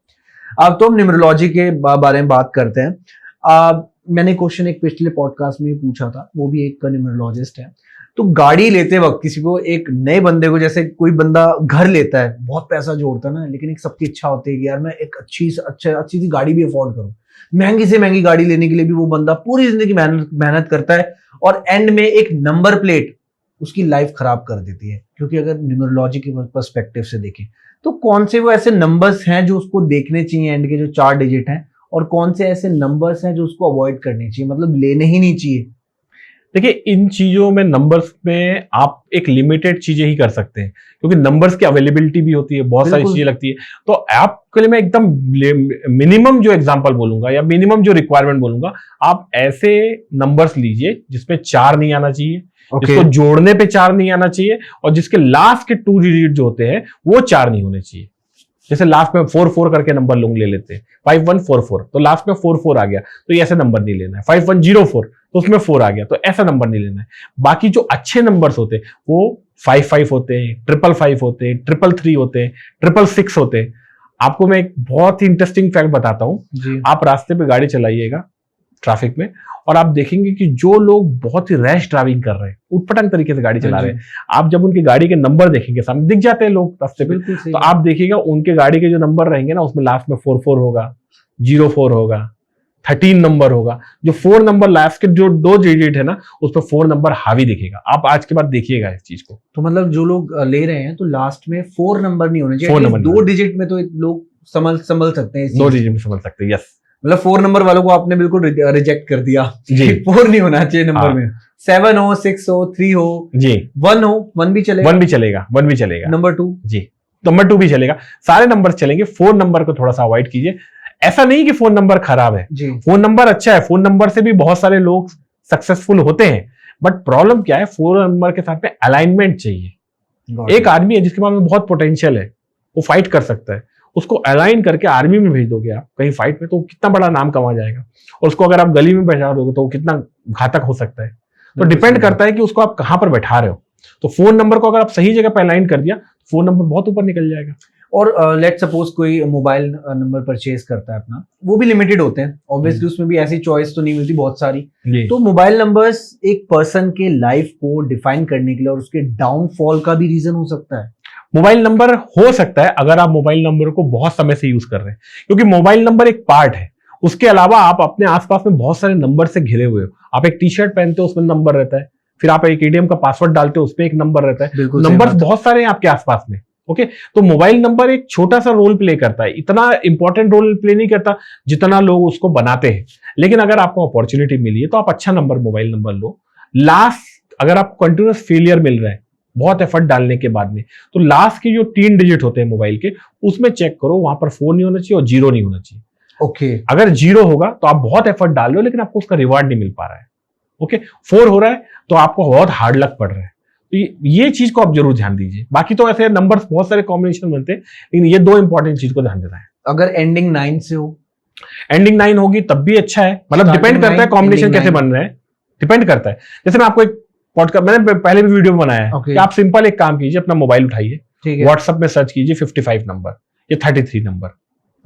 अब तो हम न्यूमरोलॉजी के बारे में बात करते हैं। मैंने क्वेश्चन एक पिछले पॉडकास्ट में पूछा था, वो भी एक न्यूमरोलॉजिस्ट है। तो गाड़ी लेते वक्त किसी को, एक नए बंदे को, जैसे कोई बंदा घर लेता है, बहुत पैसा जोड़ता है ना, लेकिन एक सबकी इच्छा होती है कि यार मैं एक अच्छी सी गाड़ी भी अफोर्ड करूं, महंगी से महंगी गाड़ी लेने के लिए भी वो बंदा पूरी जिंदगी मेहनत करता है, और एंड में एक नंबर प्लेट उसकी लाइफ खराब कर देती है। क्योंकि अगर न्यूमरोलॉजी के पर्सपेक्टिव से देखें तो कौन से वो ऐसे नंबर्स हैं जो उसको देखने चाहिए, एंड के जो 4 डिजिट हैं, और कौन से ऐसे नंबर्स हैं जो उसको अवॉइड करने चाहिए, मतलब लेने ही नहीं चाहिए? देखिए, इन चीजों में, नंबर्स में आप एक लिमिटेड चीजें ही कर सकते हैं, क्योंकि नंबर्स की अवेलेबिलिटी भी होती है, बहुत सारी चीजें लगती है। तो आपके लिए मैं एकदम मिनिमम जो एग्जांपल बोलूंगा या मिनिमम जो रिक्वायरमेंट बोलूंगा, आप ऐसे नंबर्स लीजिए जिसमें 4 नहीं आना चाहिए, जिसको जोड़ने पे 4 नहीं आना चाहिए, और जिसके लास्ट के 2 डिजिट जो होते हैं वो 4 नहीं होने चाहिए। जैसे लास्ट में 4 करके नंबर लोग ले लेते हैं, 5144, तो लास्ट में 4 आ गया, तो ये ऐसे नंबर नहीं लेना है। 5104, तो उसमें 4 आ गया, तो ऐसा नंबर नहीं लेना है। बाकी जो अच्छे नंबर्स होते हैं वो 55 होते हैं, 555 होते हैं, 333 होते हैं, 666 होते हैं। आपको मैं एक बहुत ही इंटरेस्टिंग फैक्ट बताता हूं। आप रास्ते पे गाड़ी चलाइएगा ट्रैफिक में, और आप देखेंगे कि जो लोग बहुत ही रैश ड्राइविंग कर रहे हैं, उटपटांग तरीके से गाड़ी चला रहे हैं, आप जब उनकी गाड़ी के नंबर देखेंगे, सामने दिख जाते हैं लोग रास्ते पे, तो आप देखिएगा उनके गाड़ी के जो नंबर रहेंगे ना, उसमें लास्ट में 44 होगा, 04 होगा, 13 नंबर होगा। जो 4 नंबर लास्ट के जो 2 डिजिट है ना, उस पर 4 नंबर हावी दिखेगा। आप आज के बाद देखिएगा इस चीज को। तो मतलब जो लोग ले रहे हैं, तो लास्ट में 4 नंबर नहीं होने चाहिए, 2 डिजिट में तो लोग संभल सकते हैं, 2 डिजिट में संभल सकते हैं। यस, मतलब 4 नंबर वालों को आपने बिल्कुल रिजेक्ट कर दिया जी। 4 नहीं होना चाहिए नंबर में, 7 हो, 6 हो, 3 हो जी, 1 हो, 1 भी चलेगा, 1 भी चलेगा, नंबर 2 जी, नंबर 2 भी चलेगा, सारे नंबर चलेंगे। 4 नंबर को थोड़ा सा अवॉइड कीजिए। ऐसा नहीं कि फोन नंबर खराब है, फोन नंबर अच्छा है, फोन नंबर से भी बहुत सारे लोग सक्सेसफुल होते हैं, बट प्रॉब्लम क्या है, 4 नंबर के साथ में अलाइनमेंट चाहिए। एक आदमी है जिसके पास में बहुत पोटेंशियल है, वो फाइट कर सकता है, उसको अलाइन करके आर्मी में भेज दोगे आप कहीं फाइट में, तो कितना बड़ा नाम कमा जाएगा, और उसको अगर आप गली में बैठा दोगे तो कितना घातक हो सकता है। तो डिपेंड करता है कि उसको आप कहां पर बैठा रहे हो। तो फोन नंबर को अगर आप सही जगह पर अलाइन कर दिया, फोन नंबर बहुत ऊपर निकल जाएगा। और लेट सपोज कोई मोबाइल नंबर परचेज करता है अपना, वो भी लिमिटेड होते हैं ऑब्वियसली, उसमें भी ऐसी चॉइस तो नहीं मिलती बहुत सारी। तो मोबाइल नंबर्स एक पर्सन के लाइफ को डिफाइन करने के लिए और उसके डाउनफॉल का भी रीजन हो सकता है। मोबाइल नंबर हो सकता है अगर आप मोबाइल नंबर को बहुत समय से यूज कर रहे हैं, क्योंकि मोबाइल नंबर एक पार्ट है, उसके अलावा आप अपने आसपास में बहुत सारे नंबर से घिरे हुए हो। आप एक टी शर्ट पहनते हो, उसमें नंबर रहता है, फिर आप एक एटीएम का पासवर्ड डालते हो, उसमें एक नंबर रहता है, नंबर बहुत सारे हैं आपके आसपास में। ओके, तो मोबाइल नंबर एक छोटा सा रोल प्ले करता है, इतना इंपॉर्टेंट रोल प्ले नहीं करता जितना लोग उसको बनाते हैं। लेकिन अगर आपको अपॉर्चुनिटी मिली है तो आप अच्छा नंबर, मोबाइल नंबर लो। लास्ट, अगर आपको कंटिन्यूअस फेलियर मिल रहा है बहुत एफर्ट डालने के बाद में, तो लास्ट के जो 3 डिजिट होते हैं मोबाइल के, उसमें चेक करो, वहां पर 4 नहीं होना चाहिए और 0 नहीं होना चाहिए। ओके, अगर 0 होगा तो आप बहुत एफर्ट डाल रहे हो लेकिन आपको उसका रिवार्ड नहीं मिल पा रहा है। ओके, 4 हो रहा है तो आपको बहुत हार्ड लक पड़ रहा है। तो ये चीज को आप जरूर ध्यान दीजिए। बाकी तो ऐसे नंबर्स बहुत सारे कॉम्बिनेशन बनते हैं, लेकिन ये 2 इंपॉर्टेंट चीज को ध्यान देना है। अगर एंडिंग 9 से हो, एंडिंग 9 होगी तब भी अच्छा है, मतलब डिपेंड करता है कॉम्बिनेशन कैसे बन रहे हैं, डिपेंड करता है। जैसे मैं आपको एक पॉडकास्ट, मैंने पहले भी वीडियो बनाया है कि आप सिंपल एक काम कीजिए, अपना मोबाइल उठाइए, ठीक है। व्हाट्सएप में सर्च कीजिए 55 नंबर या 33 नंबर।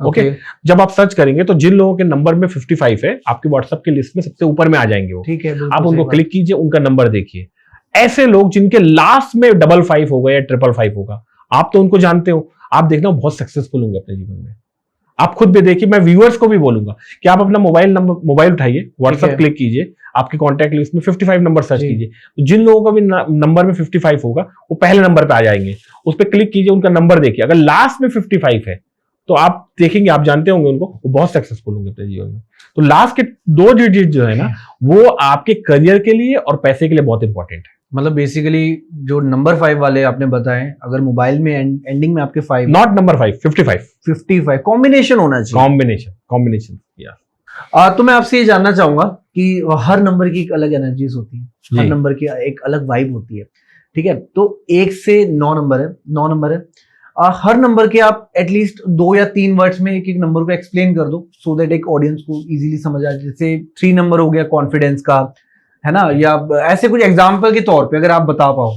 ओके। जब आप सर्च करेंगे तो जिन लोगों के नंबर में 55 है, आपकी व्हाट्सएप की लिस्ट में सबसे ऊपर में आ जाएंगे वो। ठीक है, आप उनको क्लिक कीजिए, उनका नंबर देखिए। ऐसे लोग जिनके लास्ट में 55 होगा या 555 होगा, आप तो उनको जानते हो, आप देखना बहुत सक्सेसफुल होंगे अपने जीवन में। आप खुद भी देखिए, मैं व्यूअर्स को भी बोलूंगा कि आप अपना मोबाइल उठाइए, व्हाट्सएप क्लिक कीजिए, आपके कॉन्टैक्ट लिस्ट में 55 नंबर सर्च कीजिए। तो जिन लोगों का भी नंबर में 55 होगा, वो पहले नंबर पे आ जाएंगे। उस पर क्लिक कीजिए, उनका नंबर देखिए। अगर लास्ट में 55 है तो आप देखेंगे, आप जानते होंगे उनको, वो बहुत सक्सेसफुल होंगे अपने जीवन में। तो लास्ट के 2 डिजिट जो है ना, वो आपके करियर के लिए और पैसे के लिए बहुत इंपॉर्टेंट है। मतलब बेसिकली जो नंबर 5 वाले आपने बताए, अगर मोबाइल में एंडिंग में आपके 5, नॉट नंबर 5, 55 कॉम्बिनेशन होना चाहिए। कॉम्बिनेशन तो मैं आपसे ये जानना चाहूंगा कि हर नंबर की एक अलग एनर्जीज होती है, हर नंबर की एक अलग वाइब होती है, ठीक है। तो 1 से 9 नंबर है। हर नंबर के आप एटलीस्ट 2 या 3 वर्ड्स में एक एक नंबर को एक्सप्लेन कर दो, सो दैट एक ऑडियंस को इजीली समझ आ जाए। जैसे 3 नंबर हो गया कॉन्फिडेंस का, है ना, या ऐसे कुछ एग्जांपल के तौर पे अगर आप बता पाओ।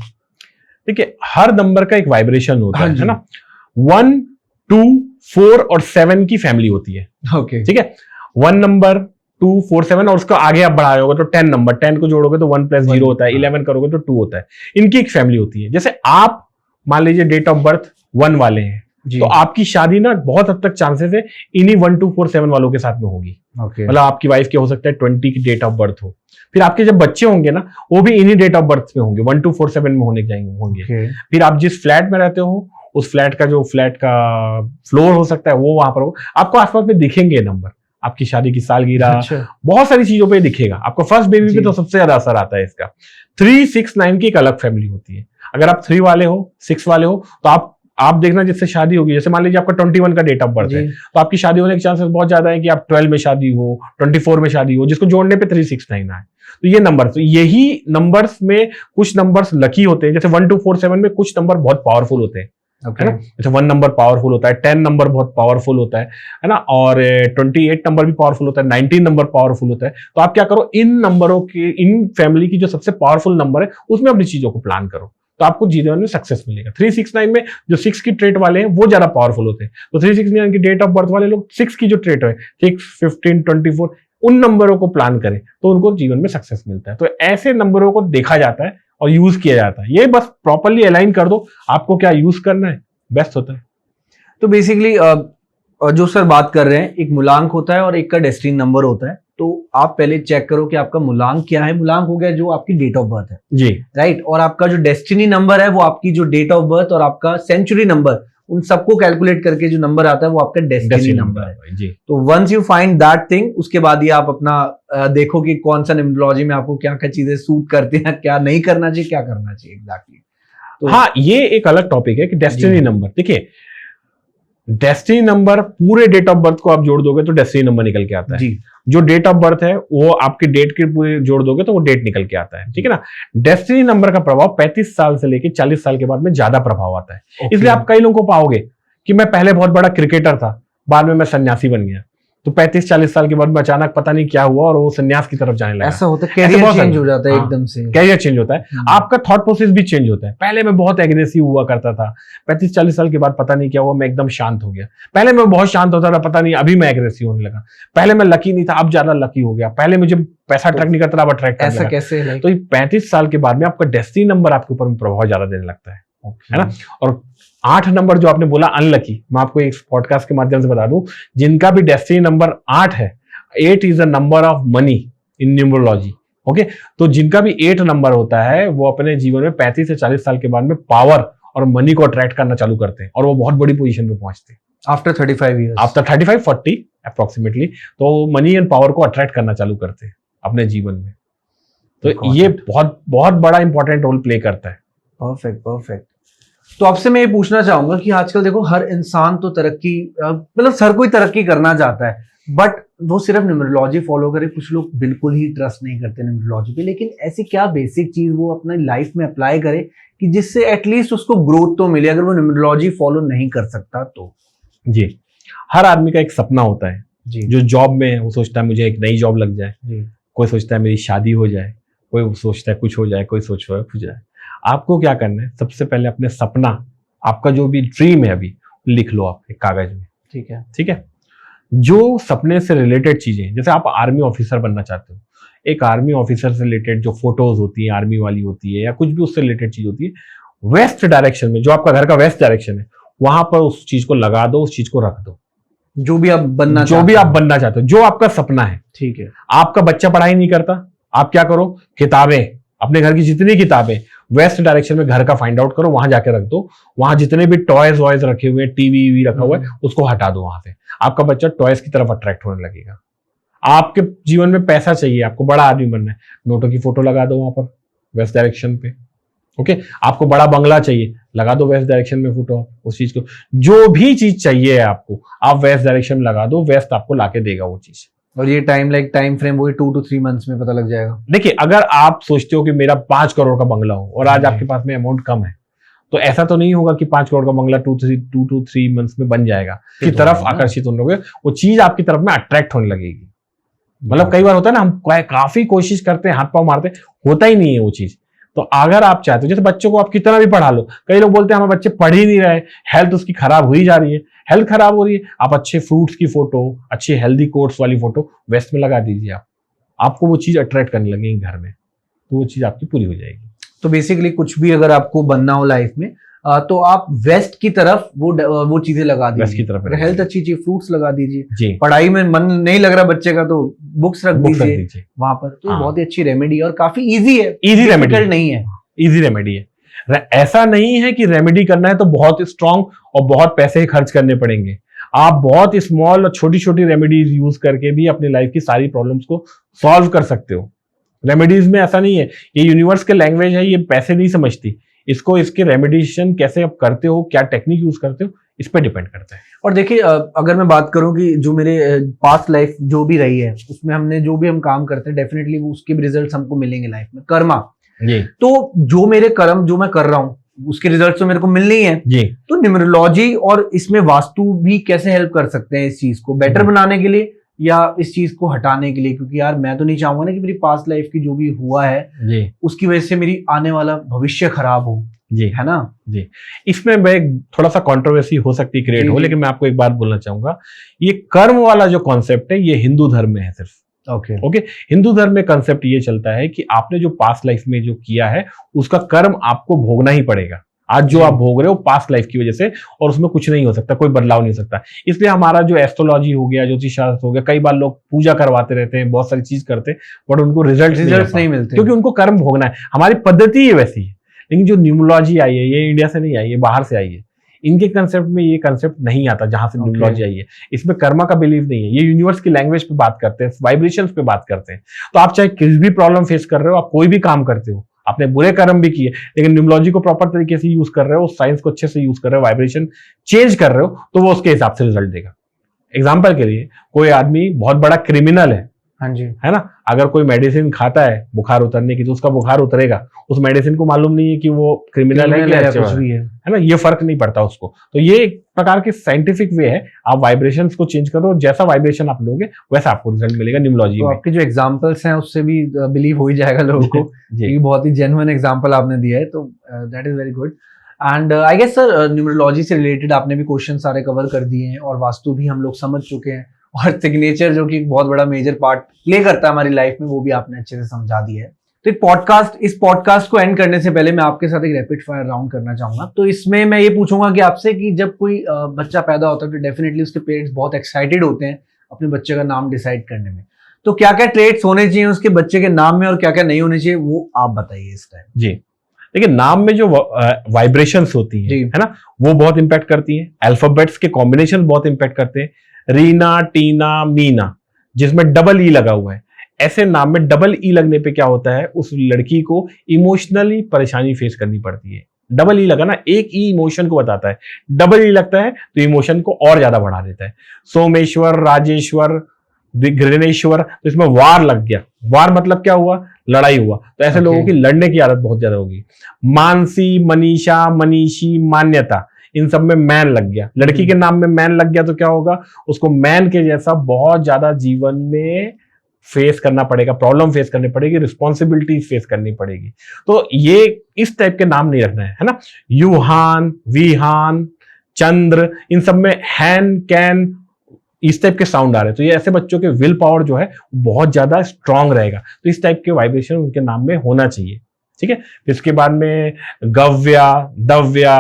देखिए, हर नंबर का एक वाइब्रेशन होता है ना। 1, 2, 4 और 7 की फैमिली होती है। ओके, ठीक है। 1 नंबर, 2, 4, 7 और उसको आगे आप बढ़ाए होगे तो 10 नंबर, 10 को जोड़ोगे तो 1 + 0 होता है, 11 करोगे तो 2 होता है। इनकी एक फैमिली होती है। जैसे आप मान लीजिए डेट ऑफ बर्थ 1 वाले हैं, तो आपकी शादी ना बहुत हद तक चांसेस है इन्हीं 1, 2, 4, 7 वालों के साथ में होगी। मतलब आपकी वाइफ के हो सकता है 20 की डेट ऑफ बर्थ हो। फिर आपके जब बच्चे होंगे ना, वो भी इन्हीं डेट ऑफ बर्थ में होंगे, 1, 2, 4, 7 में होंगे। फिर आप जिस फ्लैट में रहते हो, उस फ्लैट का फ्लोर हो सकता है वो वहां पर हो। आपको आसपास में दिखेंगे नंबर, आपकी शादी की सालगिरह, बहुत सारी चीजों पे दिखेगा। आपको फर्स्ट बेबी पे तो सबसे ज्यादा असर आता है इसका। 3, 6, 9 की एक अलग फैमिली होती है। अगर आप 3 वाले हो, 6 वाले हो, तो आप देखना जिससे शादी होगी, जैसे मान लीजिए आपका 21 का डेट ऑफ बर्थ है, तो आपकी शादी होने के चांसेस बहुत ज्यादा है कि आप 12 में शादी हो, 24 में शादी हो, जिसको जोड़ने पे 3, 6, 9 आए। तो ये नंबर, तो यही नंबर्स में कुछ नंबर्स लकी होते हैं। जैसे 1, 2, 4, 7 में कुछ नंबर बहुत पावरफुल होते हैं, है ना। जैसे 1 नंबर पावरफुल होता है, 10 नंबर बहुत पावरफुल होता है ना, और 28 नंबर भी पावरफुल होता है, 19 नंबर पावरफुल होता है। तो आप क्या करो, इन नंबरों के, इन फैमिली की जो सबसे पावरफुल नंबर है, उसमें अपनी चीजों को प्लान करो, तो आपको जीवन में सक्सेस मिलेगा। 3, 6, 9 में जो 6 की ट्रेट वाले हैं वो ज्यादा पावरफुल होते हैं। तो 3, 6, 9 की डेट ऑफ बर्थ वाले लोग 6 की जो ट्रेट है, 6, 15, 24, उन नंबरों को प्लान करें तो उनको जीवन में सक्सेस मिलता है। तो ऐसे नंबरों को देखा जाता है और यूज किया जाता है। ये बस प्रॉपरली अलाइन कर दो, आपको क्या यूज करना है, बेस्ट होता है। तो बेसिकली जो सर बात कर रहे हैं, एक मूलांक होता है और एक का डेस्टिनी नंबर होता है। तो आप पहले चेक करो कि आपका मूलांक क्या है। मूलांक हो गया जो आपकी डेट ऑफ बर्थ है जी, राइट, और आपका जो डेस्टिनी नंबर है वो आपकी जो डेट ऑफ बर्थ और आपका सेंचुरी नंबर, उन सबको कैलकुलेट करके जो नंबर आता है वो आपका डेस्टिनी नंबर है जी। तो once you find that thing, उसके बाद ही आप अपना देखो कि कौन सा न्यूमरोलॉजी में आपको क्या क्या चीजें सूट करती हैं, क्या नहीं करना चाहिए, क्या करना चाहिए एग्जैक्टली। तो हाँ, ये एक अलग टॉपिक है कि डेस्टिनी नंबर। देखिए, डेस्टिनी नंबर पूरे डेट ऑफ बर्थ को आप जोड़ दोगे तो डेस्टिनी नंबर निकल के आता है जी। जो डेट ऑफ बर्थ है वो आपकी डेट के पूरे जोड़ दोगे तो वो डेट निकल के आता है, ठीक है ना। डेस्टिनी नंबर का प्रभाव 35 साल से लेकर 40 साल के बाद में ज्यादा प्रभाव आता है। इसलिए आप कई लोगों को पाओगे कि मैं पहले बहुत बड़ा क्रिकेटर था, बाद में मैं सन्यासी बन गया, तो 35-40 साल के बाद में अचानक पता नहीं क्या हुआ और वो सन्यास की तरफ जाने लगा। ऐसा होता है, कैरियर चेंज हो जाता है एकदम से, कैरियर चेंज होता है, आपका थॉट प्रोसेस भी चेंज होता है। पहले मैं बहुत एग्रेसिव हुआ करता था, 35-40 साल के बाद पता नहीं क्या हुआ, मैं एकदम शांत हो गया। पहले मैं बहुत शांत होता था, पता नहीं अभी मैं एग्रेसिव होने लगा। पहले मैं लकी नहीं था, अब ज्यादा लकी हो गया। पहले मुझे पैसा अट्रैक्ट नहीं करता, अब अट्रैक्ट करने लगा। ऐसा कैसे? तो 35 साल के बाद में आपका डेस्टिनी नंबर आपके ऊपर प्रभाव ज्यादा देने लगता है, है ना। और 8 नंबर जो आपने बोला अनलकी, मैं आपको एक पॉडकास्ट के माध्यम से बता दूं, जिनका भी डेस्टिनी नंबर 8 है, 8 is the number of money in numerology. Okay, तो जिनका भी 8 नंबर होता है वो अपने जीवन में 35 से 40 साल के बाद में पावर और मनी को अट्रैक्ट करना चालू करते हैं और वो बहुत बड़ी पोजीशन पे पहुंचते हैं। आफ्टर 35 ईयर्स, आफ्टर 35-40 अप्रोक्सीमेटली, तो मनी एंड पावर को अट्रैक्ट करना चालू करते हैं अपने जीवन में। तो ये बहुत बहुत बड़ा इंपॉर्टेंट रोल प्ले करता है। परफेक्ट। तो आपसे मैं ये पूछना चाहूंगा कि आजकल देखो हर इंसान तो तरक्की, मतलब हर कोई तरक्की करना चाहता है, बट वो सिर्फ न्यूमरोलॉजी फॉलो करे। कुछ लोग बिल्कुल ही ट्रस्ट नहीं करते न्यूमरोलॉजी पे, लेकिन ऐसी क्या बेसिक चीज वो अपनी लाइफ में अप्लाई करे कि जिससे एटलीस्ट उसको ग्रोथ तो मिले, अगर वो न्यूमरोलॉजी फॉलो नहीं कर सकता तो? जी, हर आदमी का एक सपना होता है जी। जो जॉब में है वो सोचता है मुझे एक नई जॉब लग जाए जी। कोई सोचता है मेरी शादी हो जाए, कोई सोचता है कुछ हो जाए, कोई सोच रहा है कुछ जाए। आपको क्या करना है, सबसे पहले अपने सपना आपका जो भी ड्रीम है अभी लिख लो आप एक कागज में। ठीक है। ठीक है, जो सपने से रिलेटेड चीजें, जैसे आप आर्मी ऑफिसर बनना चाहते हो, एक आर्मी ऑफिसर से रिलेटेड जो फोटोज होती है आर्मी वाली होती है या कुछ भी उससे रिलेटेड चीज होती है, वेस्ट डायरेक्शन में, जो आपका घर का वेस्ट डायरेक्शन है, वहां पर उस चीज को लगा दो, उस चीज को रख दो। जो भी आप बनना चाहते हो, जो आपका सपना है। ठीक है। आपका बच्चा पढ़ाई नहीं करता, आप क्या करो, किताबें, अपने घर की जितनी किताबें वेस्ट डायरेक्शन में घर का फाइंड आउट करो, वहां जाके रख दो। वहां जितने भी टॉयज वॉयज रखे हुए हैं, टीवी भी रखा हुआ है, उसको हटा दो वहां से। आपका बच्चा टॉयज की तरफ अट्रैक्ट होने लगेगा। आपके जीवन में पैसा चाहिए, आपको बड़ा आदमी बनना है, नोटों की फोटो लगा दो वहां पर वेस्ट डायरेक्शन पे। ओके, आपको बड़ा बंगला चाहिए, लगा दो वेस्ट डायरेक्शन में फोटो उस चीज को। जो भी चीज चाहिए आपको, आप वेस्ट डायरेक्शन में लगा दो, वेस्ट आपको लाके देगा वो चीज। और ये टाइम फ्रेम वही 2 to 3 मंथ्स में पता लग जाएगा। देखिए, अगर आप सोचते हो कि मेरा 5 करोड़ का बंगला हो और आज आपके पास में अमाउंट कम है, तो ऐसा तो नहीं होगा कि 5 करोड़ का बंगला 2 to 3 मंथ्स में बन जाएगा। की तरफ आकर्षित होने लगोगे, वो चीज आपकी तरफ में अट्रैक्ट होने लगेगी। मतलब कई बार होता है ना, हम काफी कोशिश करते हैं, हाथ पांव मारते हैं, होता ही नहीं है वो चीज। तो अगर आप चाहते हो, जैसे बच्चों को आप कितना भी पढ़ा लो, कई लोग बोलते हैं हमारे बच्चे पढ़ ही नहीं रहे, हेल्थ उसकी खराब हो ही जा रही है। हेल्थ खराब हो रही है, आप अच्छे फ्रूट्स की फोटो, अच्छे हेल्दी कोट्स वाली फोटो वेस्ट में लगा दीजिए। आपको वो चीज अट्रैक्ट करने लगेगी घर में, तो वो चीज आपकी पूरी हो जाएगी। तो बेसिकली कुछ भी अगर आपको बनना हो लाइफ में, तो आप वेस्ट की तरफ वो चीजें लगा दीजिए। वेस्ट की तरफ अगर हेल्थ अच्छी चाहिए, फ्रूट्स लगा दीजिए। जी, पढ़ाई में मन नहीं लग रहा बच्चे का, तो बुक्स रख दीजिए वहां पर। तो बहुत ही अच्छी रेमेडी और काफी इजी है, इजी रेमेडी नहीं है, इजी रेमेडी है। ऐसा नहीं है कि रेमेडी करना है तो बहुत स्ट्रॉन्ग और बहुत पैसे खर्च करने पड़ेंगे। आप बहुत स्मॉल और छोटी छोटी रेमेडीज यूज करके भी अपनी लाइफ की सारी प्रॉब्लम्स को सॉल्व कर सकते हो। रेमेडीज में ऐसा नहीं है, ये यूनिवर्स के लैंग्वेज है, ये पैसे नहीं समझती इसको। इसके रेमेडिएशन कैसे आप करते हो, क्या टेक्निक यूज करते हो, इस पे डिपेंड करता है। और देखिए, अगर मैं बात करूं कि जो मेरे पास्ट लाइफ जो भी रही है, उसमें हमने जो भी हम काम करते हैं, डेफिनेटली उसके भी रिजल्ट्स हमको मिलेंगे लाइफ में। कर्मा जी, तो जो मेरे कर्म जो मैं कर रहा हूँ, उसके रिजल्ट तो मेरे को मिलने ही है जी। तो न्यूमरोलॉजी और इसमें वास्तु भी कैसे हेल्प कर सकते हैं इस चीज को बेटर बनाने के लिए या इस चीज को हटाने के लिए? क्योंकि यार मैं तो नहीं चाहूंगा ना कि मेरी पास्ट लाइफ की जो भी हुआ है जी, उसकी वजह से मेरी आने वाला भविष्य खराब हो, जी, है ना? जी। इसमें मैं थोड़ा सा कंट्रोवर्सी हो सकती है क्रिएट हो, लेकिन मैं आपको एक बात बोलना चाहूंगा, ये कर्म वाला जो कॉन्सेप्ट है ये हिंदू धर्म में है सिर्फ। ओके, हिंदू धर्म में कंसेप्ट ये चलता है कि आपने जो पास्ट लाइफ में जो किया है उसका कर्म आपको भोगना ही पड़ेगा। आज जो आप भोग रहे हो पास्ट लाइफ की वजह से, और उसमें कुछ नहीं हो सकता, कोई बदलाव नहीं हो सकता। इसलिए हमारा जो एस्ट्रोलॉजी हो गया, ज्योतिष शास्त्र हो गया, कई बार लोग पूजा करवाते रहते हैं, बहुत सारी चीज करते हैं, बट उनको रिजल्ट नहीं मिलते क्योंकि उनको कर्म भोगना है। हमारी पद्धति ये वैसी है, लेकिन जो न्यूमरोलॉजी आई है ये इंडिया से नहीं आई है, बाहर से आई है। इनके कंसेप्ट में ये कंसेप्ट नहीं आता जहां से न्यूमरोलॉजी आई है। इसमें कर्मा का बिलीव नहीं है, ये यूनिवर्स की लैंग्वेज पे बात करते हैं, वाइब्रेशंस पे बात करते हैं। तो आप चाहे किसी भी प्रॉब्लम फेस कर रहे हो, आप कोई भी काम करते हो, आपने बुरे कर्म भी किए, लेकिन न्यूमरोलॉजी को प्रॉपर तरीके से यूज कर रहे हो, साइंस को अच्छे से यूज कर रहे हो, वाइब्रेशन चेंज कर रहे हो, तो वो उसके हिसाब से रिजल्ट देगा। एग्जाम्पल के लिए, कोई आदमी बहुत बड़ा क्रिमिनल है, हाँ जी, है ना, अगर कोई मेडिसिन खाता है बुखार उतरने की, तो उसका बुखार उतरेगा। उस मेडिसिन को मालूम नहीं है कि वो क्रिमिनल है या कुछ भी है ना, ये फर्क नहीं पड़ता उसको। तो ये एक प्रकार की साइंटिफिक वे है, आप वाइब्रेशंस को चेंज करो, जैसा वाइब्रेशन आप लोगे वैसा आपको रिजल्ट मिलेगा न्यूमरोलॉजी में। आपके जो एग्जांपल्स हैं उससे भी बिलीव हो ही जाएगा लोगों को। ये बहुत ही जेन्युइन एग्जांपल आपने दिया है, तो that is very good. And I guess sir, numerology से रिलेटेड आपने भी क्वेश्चन सारे कवर कर दिए हैं और वास्तु भी हम लोग समझ चुके हैं, और सिग्नेचर जो कि बहुत बड़ा मेजर पार्ट प्ले करता है हमारी लाइफ में, वो भी आपने अच्छे से समझा दिया है। तो इस पॉडकास्ट को एंड करने से पहले मैं आपके साथ एक रैपिड फायर राउंड करना चाहूंगा। तो इसमें मैं ये पूछूंगा कि आपसे कि जब कोई बच्चा पैदा होता है तो डेफिनेटली उसके पेरेंट्स बहुत एक्साइटेड होते हैं अपने बच्चे का नाम डिसाइड करने में। तो क्या क्या ट्रेट्स होने चाहिए उसके बच्चे के नाम में और क्या क्या नहीं होने चाहिए, वो आप बताइए इस टाइम। जी, देखिए, नाम में जो वाइब्रेशंस होती हैं, है ना, वो बहुत इंपैक्ट करती हैं। अल्फाबेट्स के कॉम्बिनेशन बहुत इंपैक्ट करते हैं। रीना, टीना, मीना, जिसमें डबल ई लगा हुआ है, ऐसे नाम में डबल ई लगने पे क्या होता है, उस लड़की को इमोशनली परेशानी फेस करनी पड़ती है। डबल ई लगा ना, एक ई इमोशन को बताता है, डबल ई लगता है तो इमोशन को और ज्यादा बढ़ा देता है। सोमेश्वर, राजेश्वर, घृणेश्वर, तो इसमें वार लग गया। वार मतलब क्या हुआ, लड़ाई हुआ। तो ऐसे लोगों की लड़ने की आदत बहुत ज्यादा होगी। मानसी, मनीषा, मनीषी, मान्यता, इन सब में मैन लग गया। लड़की के नाम में मैन लग गया तो क्या होगा, उसको मैन के जैसा बहुत ज्यादा जीवन में फेस करना पड़ेगा, प्रॉब्लम फेस करनी पड़ेगी, रिस्पॉन्सिबिलिटी फेस करनी पड़ेगी। तो ये इस टाइप के नाम नहीं रखना है ना। यूहान, वीहान, चंद्र, इन सब में हैन, कैन, इस टाइप के साउंड आ रहे हैं, तो ये ऐसे बच्चों के विल पावर जो है बहुत ज्यादा स्ट्रांग रहेगा, तो इस टाइप के वाइब्रेशन उनके नाम में होना चाहिए। ठीक है, इसके बाद में गव्या, दव्या,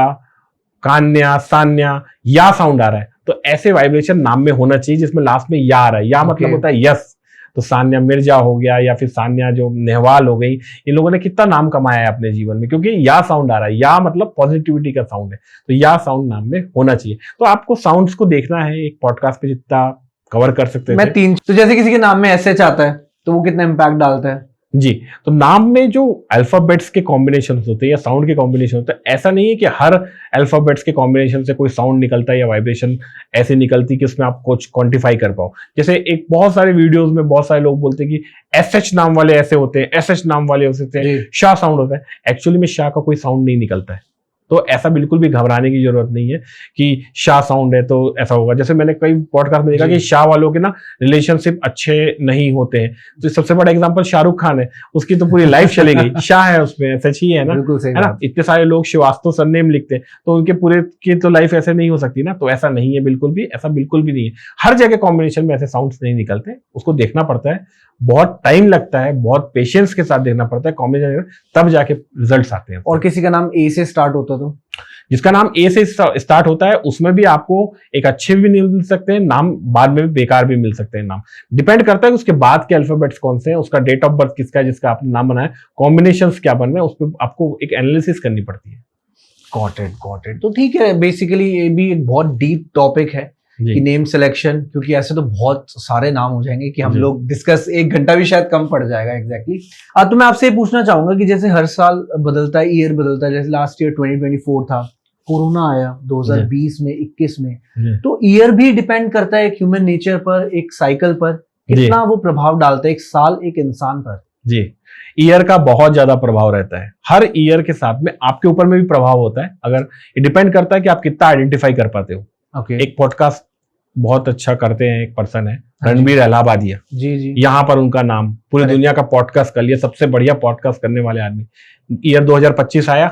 कान्या, सान्या, या साउंड आ रहा है, तो ऐसे वाइब्रेशन नाम में होना चाहिए जिसमें लास्ट में या आ रहा है। या मतलब होता है यस, तो सान्या मिर्जा हो गया, या फिर सान्या जो नेहवाल हो गई, इन लोगों ने कितना नाम कमाया है अपने जीवन में, क्योंकि या साउंड आ रहा है। या मतलब पॉजिटिविटी का साउंड है, तो या साउंड नाम में होना चाहिए। तो आपको साउंड्स को देखना है, एक पॉडकास्ट पे जितना कवर कर सकते हैं। मैं 3, तो जैसे किसी के नाम में एसएच आता है तो वो कितना इम्पैक्ट डालता है? जी, तो नाम में जो अल्फाबेट्स के कॉम्बिनेशन होते हैं या साउंड के कॉम्बिनेशन होते हैं, ऐसा नहीं है कि हर अल्फाबेट्स के कॉम्बिनेशन से कोई साउंड निकलता है या वाइब्रेशन ऐसे निकलती कि उसमें आप कुछ क्वांटिफाई कर पाओ। जैसे एक बहुत सारे वीडियोस में बहुत सारे लोग बोलते हैं कि एसएच नाम वाले ऐसे होते हैं, एसएच नाम वाले होते हैं, शाह साउंड होता है। एक्चुअली में शाह का कोई साउंड नहीं निकलता है, तो ऐसा बिल्कुल भी घबराने की जरूरत नहीं है कि शाह साउंड है तो ऐसा होगा। जैसे मैंने कई पॉडकास्ट में देखा कि शाह वालों के ना रिलेशनशिप अच्छे नहीं होते हैं, तो सबसे बड़ा एग्जांपल शाहरुख खान है, उसकी तो पूरी लाइफ चली गई, शाह है उसमें, सच ही है ना, है ना। इतने सारे लोग श्रीवास्तव सरनेम लिखते हैं, तो उनके पूरे की तो लाइफ ऐसे नहीं हो सकती ना, तो ऐसा नहीं है, बिल्कुल भी ऐसा बिल्कुल भी नहीं है। हर जगह कॉम्बिनेशन में ऐसे साउंड्स नहीं निकलते, उसको देखना पड़ता है, बहुत टाइम लगता है, बहुत पेशेंस के साथ देखना पड़ता है कॉम्बिनेशन, तब जाके रिजल्ट्स आते हैं। और किसी का नाम ए से स्टार्ट होता तो? जिसका नाम ए से स्टार्ट होता है उसमें भी आपको एक अच्छे भी मिल सकते हैं नाम, बाद में भी बेकार भी मिल सकते हैं नाम। डिपेंड करता है कि उसके बाद के अल्फाबेट्स कौन से हैं, उसका डेट ऑफ बर्थ किसका है जिसका आपने नाम बनाया, कॉम्बिनेशंस क्या बन रहे हैं, उस पर आपको एक एनालिसिस करनी पड़ती है। Got it. तो ठीक है, बेसिकली ये भी एक बहुत डीप टॉपिक है कि नेम सिलेक्शन, क्योंकि ऐसे तो बहुत सारे नाम हो जाएंगे कि हम लोग डिस्कस 1 घंटा भी शायद कम पड़ जाएगा। एग्जैक्टली। तो मैं आपसे पूछना चाहूंगा कि जैसे हर साल बदलता है, ईयर बदलता है, जैसे लास्ट ईयर 2024 था, कोरोना आया 2020 में, 21 में, तो ईयर भी डिपेंड करता है एक ह्यूमन नेचर पर, एक साइकिल पर, कितना वो प्रभाव डालता है एक साल एक इंसान पर। जी, ईयर का बहुत ज्यादा प्रभाव रहता है, हर ईयर के साथ में आपके ऊपर में भी प्रभाव होता है। अगर ये डिपेंड करता है कि आप कितना आइडेंटिफाई कर पाते हो। एक पॉडकास्ट बहुत अच्छा करते हैं, एक पर्सन है रणबीर इलाहाबादिया, जी, यहाँ पर उनका नाम पूरी दुनिया का पॉडकास्ट कर लिया, सबसे बढ़िया पॉडकास्ट करने वाले आदमी। ईयर 2025 आया,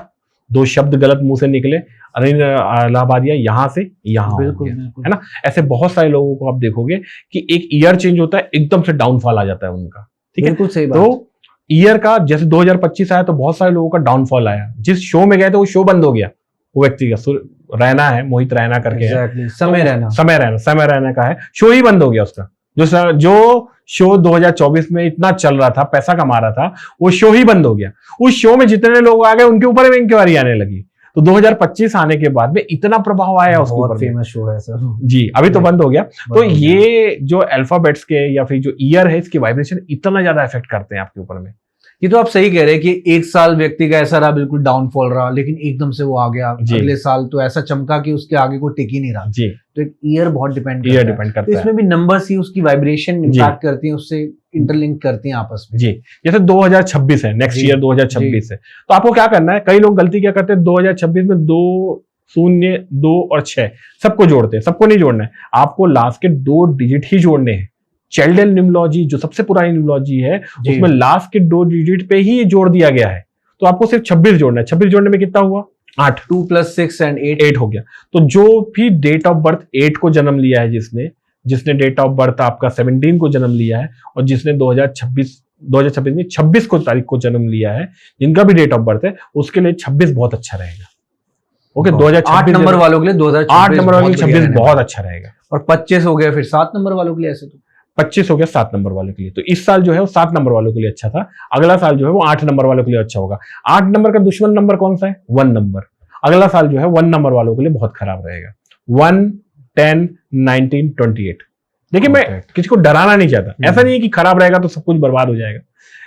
2 शब्द गलत मुंह से निकले, रणबीर इलाहाबादिया यहाँ से यहाँ, बिल्कुल, है ना। ऐसे बहुत सारे लोगों को आप देखोगे कि एक ईयर चेंज होता है, एकदम से डाउनफॉल आ जाता है उनका। ठीक है, सही बात। तो ईयर का जैसे 2025 आया तो बहुत सारे लोगों का डाउनफॉल आया, जिस शो में गए थे वो शो बंद हो गया, वो व्यक्ति का रैना है, मोहित रैना करके है, समय रैना का है, शो ही बंद हो गया उसका। जो शो 2024 में इतना चल रहा था, पैसा कमा रहा था, वो शो ही बंद हो गया। उस शो में जितने लोग आ गए उनके ऊपर भी इंक्वायरी आने लगी, तो 2025 आने के बाद में इतना प्रभाव आया उसके ऊपर। फेमस शो है सर जी, अभी तो बंद हो गया। तो ये जो अल्फाबेट्स के या फिर जो ईयर है, इसकी वाइब्रेशन इतना ज्यादा इफेक्ट करते हैं आपके ऊपर में। ये तो आप सही कह रहे हैं कि एक साल व्यक्ति का ऐसा रहा, बिल्कुल डाउनफॉल रहा, लेकिन एकदम से वो आ गया, अगले साल तो ऐसा चमका कि उसके आगे कोई टिक ही नहीं रहा। जी, तो एक ईयर बहुत डिपेंड करता है। तो इसमें भी नंबर्स ही उसकी वाइब्रेशन इम्पैक्ट करती हैं, उससे इंटरलिंक करती हैं आपस में। जी, जैसे 2026 है, नेक्स्ट ईयर 2026 है, तो आपको क्या करना है, कई लोग गलती क्या करते हैं, 2026 में 2 0 2 और 6 सबको जोड़ते हैं, सबको नहीं जोड़ना है, आपको लास्ट के 2 डिजिट ही जोड़ने हैं। चाइल्डल न्यूमरोलॉजी जो सबसे पुरानी न्यूमरोलॉजी है, उसमें लास्ट के 2 डिजिट पे ही जोड़ दिया गया है, तो आपको सिर्फ 26 जोड़ना है। 26 जोड़ने में कितना हुआ, 8, 2 + 6 and 8 हो गया। तो जो भी डेट ऑफ बर्थ 8 को जन्म लिया है, जिसने डेट ऑफ बर्थ आपका 17 को जन्म लिया है, और जिसने 2026 में 26 को तारीख को जन्म लिया है, जिनका भी डेट ऑफ बर्थ है, उसके लिए 26 बहुत अच्छा रहेगा। ओके, 8 नंबर वालों के लिए 8 नंबर वालों के लिए 26 बहुत अच्छा रहेगा। और 25 हो गया, फिर 7 नंबर वालों के लिए, ऐसे तो 25 हो गया 7 नंबर वालों के लिए। तो इस साल जो है वो 7 नंबर वालों के लिए अच्छा था, अगला साल जो है वो 8 नंबर वालों के लिए अच्छा होगा। 8 नंबर का दुश्मन नंबर कौन सा है, 1 नंबर। अगला साल जो है 1 नंबर वालों के लिए बहुत खराब रहेगा, 1 10 19 28। देखिए, मैं किसी को डराना नहीं चाहता, ऐसा नहीं है कि खराब रहेगा तो सब कुछ बर्बाद हो जाएगा,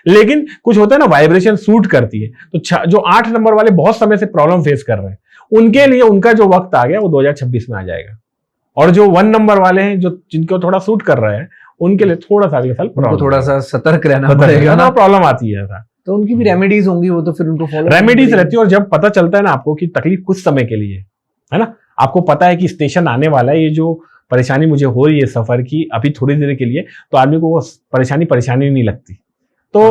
लेकिन कुछ होता है ना, वाइब्रेशन सूट करती है। तो जो 8 नंबर वाले बहुत समय से प्रॉब्लम फेस कर रहे हैं, उनके लिए उनका जो वक्त आ गया वो 2026 में आ जाएगा। और जो 1 नंबर वाले हैं, जो जिनको थोड़ा सूट कर रहा है, उनके लिए थोड़ा सा अगले साल थोड़ा सा सतर्क रहना पड़ेगा ना, प्रॉब्लम आती है ऐसा। तो उनकी भी रेमेडीज होंगी, वो तो फिर उनको फॉलो रेमेडीज रहती है। और जब पता चलता है ना आपको कि तकलीफ कुछ समय के लिए है ना, आपको पता है कि स्टेशन आने वाला है, ये जो परेशानी मुझे हो रही है सफर की अभी थोड़ी देर के लिए, तो आदमी को वो परेशानी नहीं लगती। तो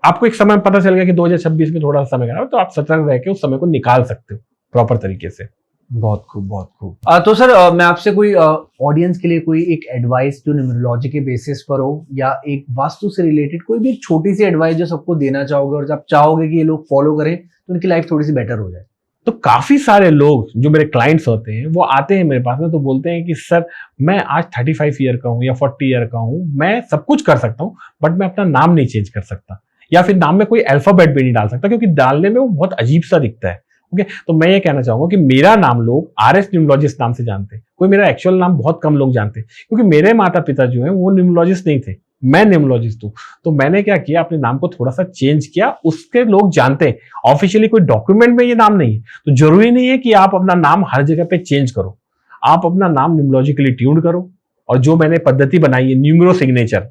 आपको एक समय पता चल गया कि 2026 में थोड़ा सा समय खराब है, तो आप सतर्क रह के उस समय को निकाल सकते हो प्रॉपर तरीके से। बहुत खूब, बहुत खूब। तो सर मैं आपसे कोई ऑडियंस के लिए कोई एक एडवाइस जो न्यूमरोलॉजी के बेसिस पर हो, या एक वास्तु से रिलेटेड कोई भी छोटी सी एडवाइस जो सबको देना चाहोगे और आप चाहोगे कि ये लोग फॉलो करें तो उनकी लाइफ थोड़ी सी बेटर हो जाए? तो काफी सारे लोग जो मेरे क्लाइंट्स होते हैं वो आते हैं मेरे पास में, तो बोलते हैं कि सर मैं आज 35 ईयर का हूँ या 40 ईयर का हूँ, मैं सब कुछ कर सकता हूँ बट मैं अपना नाम नहीं चेंज कर सकता, या फिर नाम में कोई अल्फाबेट भी नहीं डाल सकता क्योंकि डालने में वो बहुत अजीब सा दिखता है। ओके, तो मैं ये कहना चाहूंगा कि मेरा नाम लोग RS न्यूमरोलॉजिस्ट नाम से जानते हैं, कोई मेरा एक्चुअल नाम बहुत कम लोग जानते हैं, क्योंकि मेरे माता पिता जो हैं वो न्यूमरोलॉजिस्ट नहीं थे, मैं न्यूमरोलॉजिस्ट हूँ। तो मैंने क्या किया, अपने नाम को थोड़ा सा चेंज किया, उसके लोग जानते हैं। ऑफिशियली कोई डॉक्यूमेंट में ये नाम नहीं है, तो जरूरी नहीं है कि आप अपना नाम हर जगह पे चेंज करो। आप अपना नाम न्यूमरोलॉजिकली ट्यून करो, और जो मैंने पद्धति बनाई है न्यूमरो सिग्नेचर,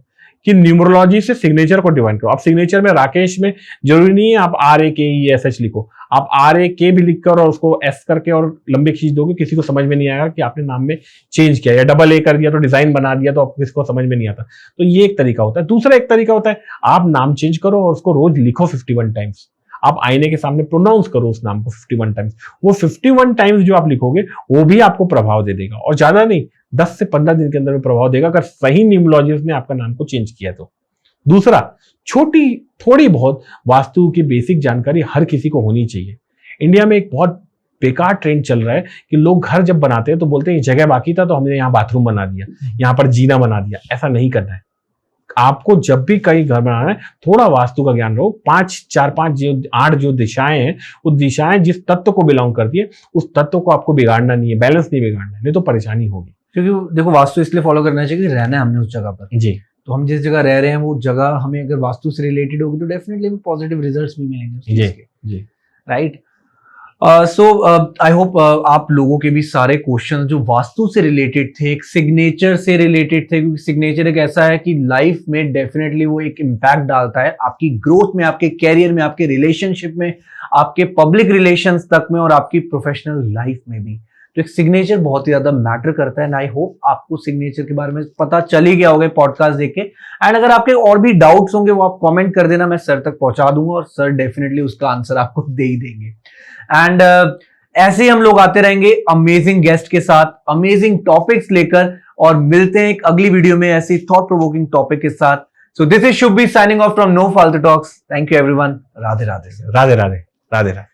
कि न्यूमरोलॉजी से सिग्नेचर को डिवाइन करो। आप सिग्नेचर में राकेश में जरूरी नहीं है आप RAKESH लिखो, आप RAK भी लिखकर और उसको S करके और लंबे खींच दोगे, किसी को समझ में नहीं आएगा कि आपने नाम में चेंज किया, या AA कर दिया तो डिजाइन बना दिया तो किसी को समझ में नहीं आता। तो ये एक तरीका होता है। दूसरा एक तरीका होता है, आप नाम चेंज करो और उसको रोज लिखो 51 टाइम्स। आप आईने के सामने प्रोनाउंस करो उस नाम को 51 टाइम्स। वो 51 टाइम्स जो आप लिखोगे वो भी आपको प्रभाव दे देगा, और ज्यादा नहीं, 10 से 15 दिन के अंदर में प्रभाव देगा, अगर सही न्यूमरोलॉजिस्ट ने आपका नाम को चेंज किया तो। दूसरा, छोटी थोड़ी बहुत वास्तु की बेसिक जानकारी हर किसी को होनी चाहिए। इंडिया में एक बहुत बेकार ट्रेंड चल रहा है कि लोग घर जब बनाते हैं तो बोलते हैं ये जगह बाकी था तो हमने यहाँ बाथरूम बना दिया, यहाँ पर जीना बना दिया। ऐसा नहीं करना है। आपको जब भी कहीं घर बनाना है थोड़ा वास्तु का ज्ञान रहो। 8 जो दिशाएं हैं, वो दिशाएं जिस तत्व को बिलोंग करती है उस तत्व को आपको बिगाड़ना नहीं है, बैलेंस नहीं बिगाड़ना है, नहीं तो परेशानी होगी। क्योंकि देखो वास्तु इसलिए फॉलो करना चाहिए कि रहना है हमने उस जगह पर जी, तो हम जिस जगह रह रहे हैं वो जगह हमें अगर वास्तु से रिलेटेड होगी तो डेफिनेटली पॉजिटिव रिजल्ट्स भी मिलेंगे। जी, राइट। सो आई होप आप लोगों के भी सारे क्वेश्चन जो वास्तु से रिलेटेड थे, एक सिग्नेचर से रिलेटेड थे, क्योंकि सिग्नेचर एक ऐसा है कि लाइफ में डेफिनेटली वो एक इम्पैक्ट डालता है आपकी ग्रोथ में, आपके कैरियर में, आपके रिलेशनशिप में, आपके पब्लिक रिलेशंस तक में, और आपकी प्रोफेशनल लाइफ में भी। तो एक सिग्नेचर बहुत ही ज्यादा मैटर करता है। एंड आई होप आपको सिग्नेचर के बारे में पता चल ही गया होगा पॉडकास्ट देख के। एंड अगर आपके और भी डाउट्स होंगे वो आप कमेंट कर देना, मैं सर तक पहुंचा दूंगा और सर डेफिनेटली उसका आंसर आपको दे ही देंगे। एंड ऐसे ही हम लोग आते रहेंगे अमेजिंग गेस्ट के साथ, अमेजिंग टॉपिक्स लेकर, और मिलते हैं एक अगली वीडियो में ऐसी थॉट प्रोवोकिंग टॉपिक के साथ। So this is Shubhi signing off from no Faltu talks. Thank you everyone. Radhe Radhe. Radhe Radhe. Radhe Radhe.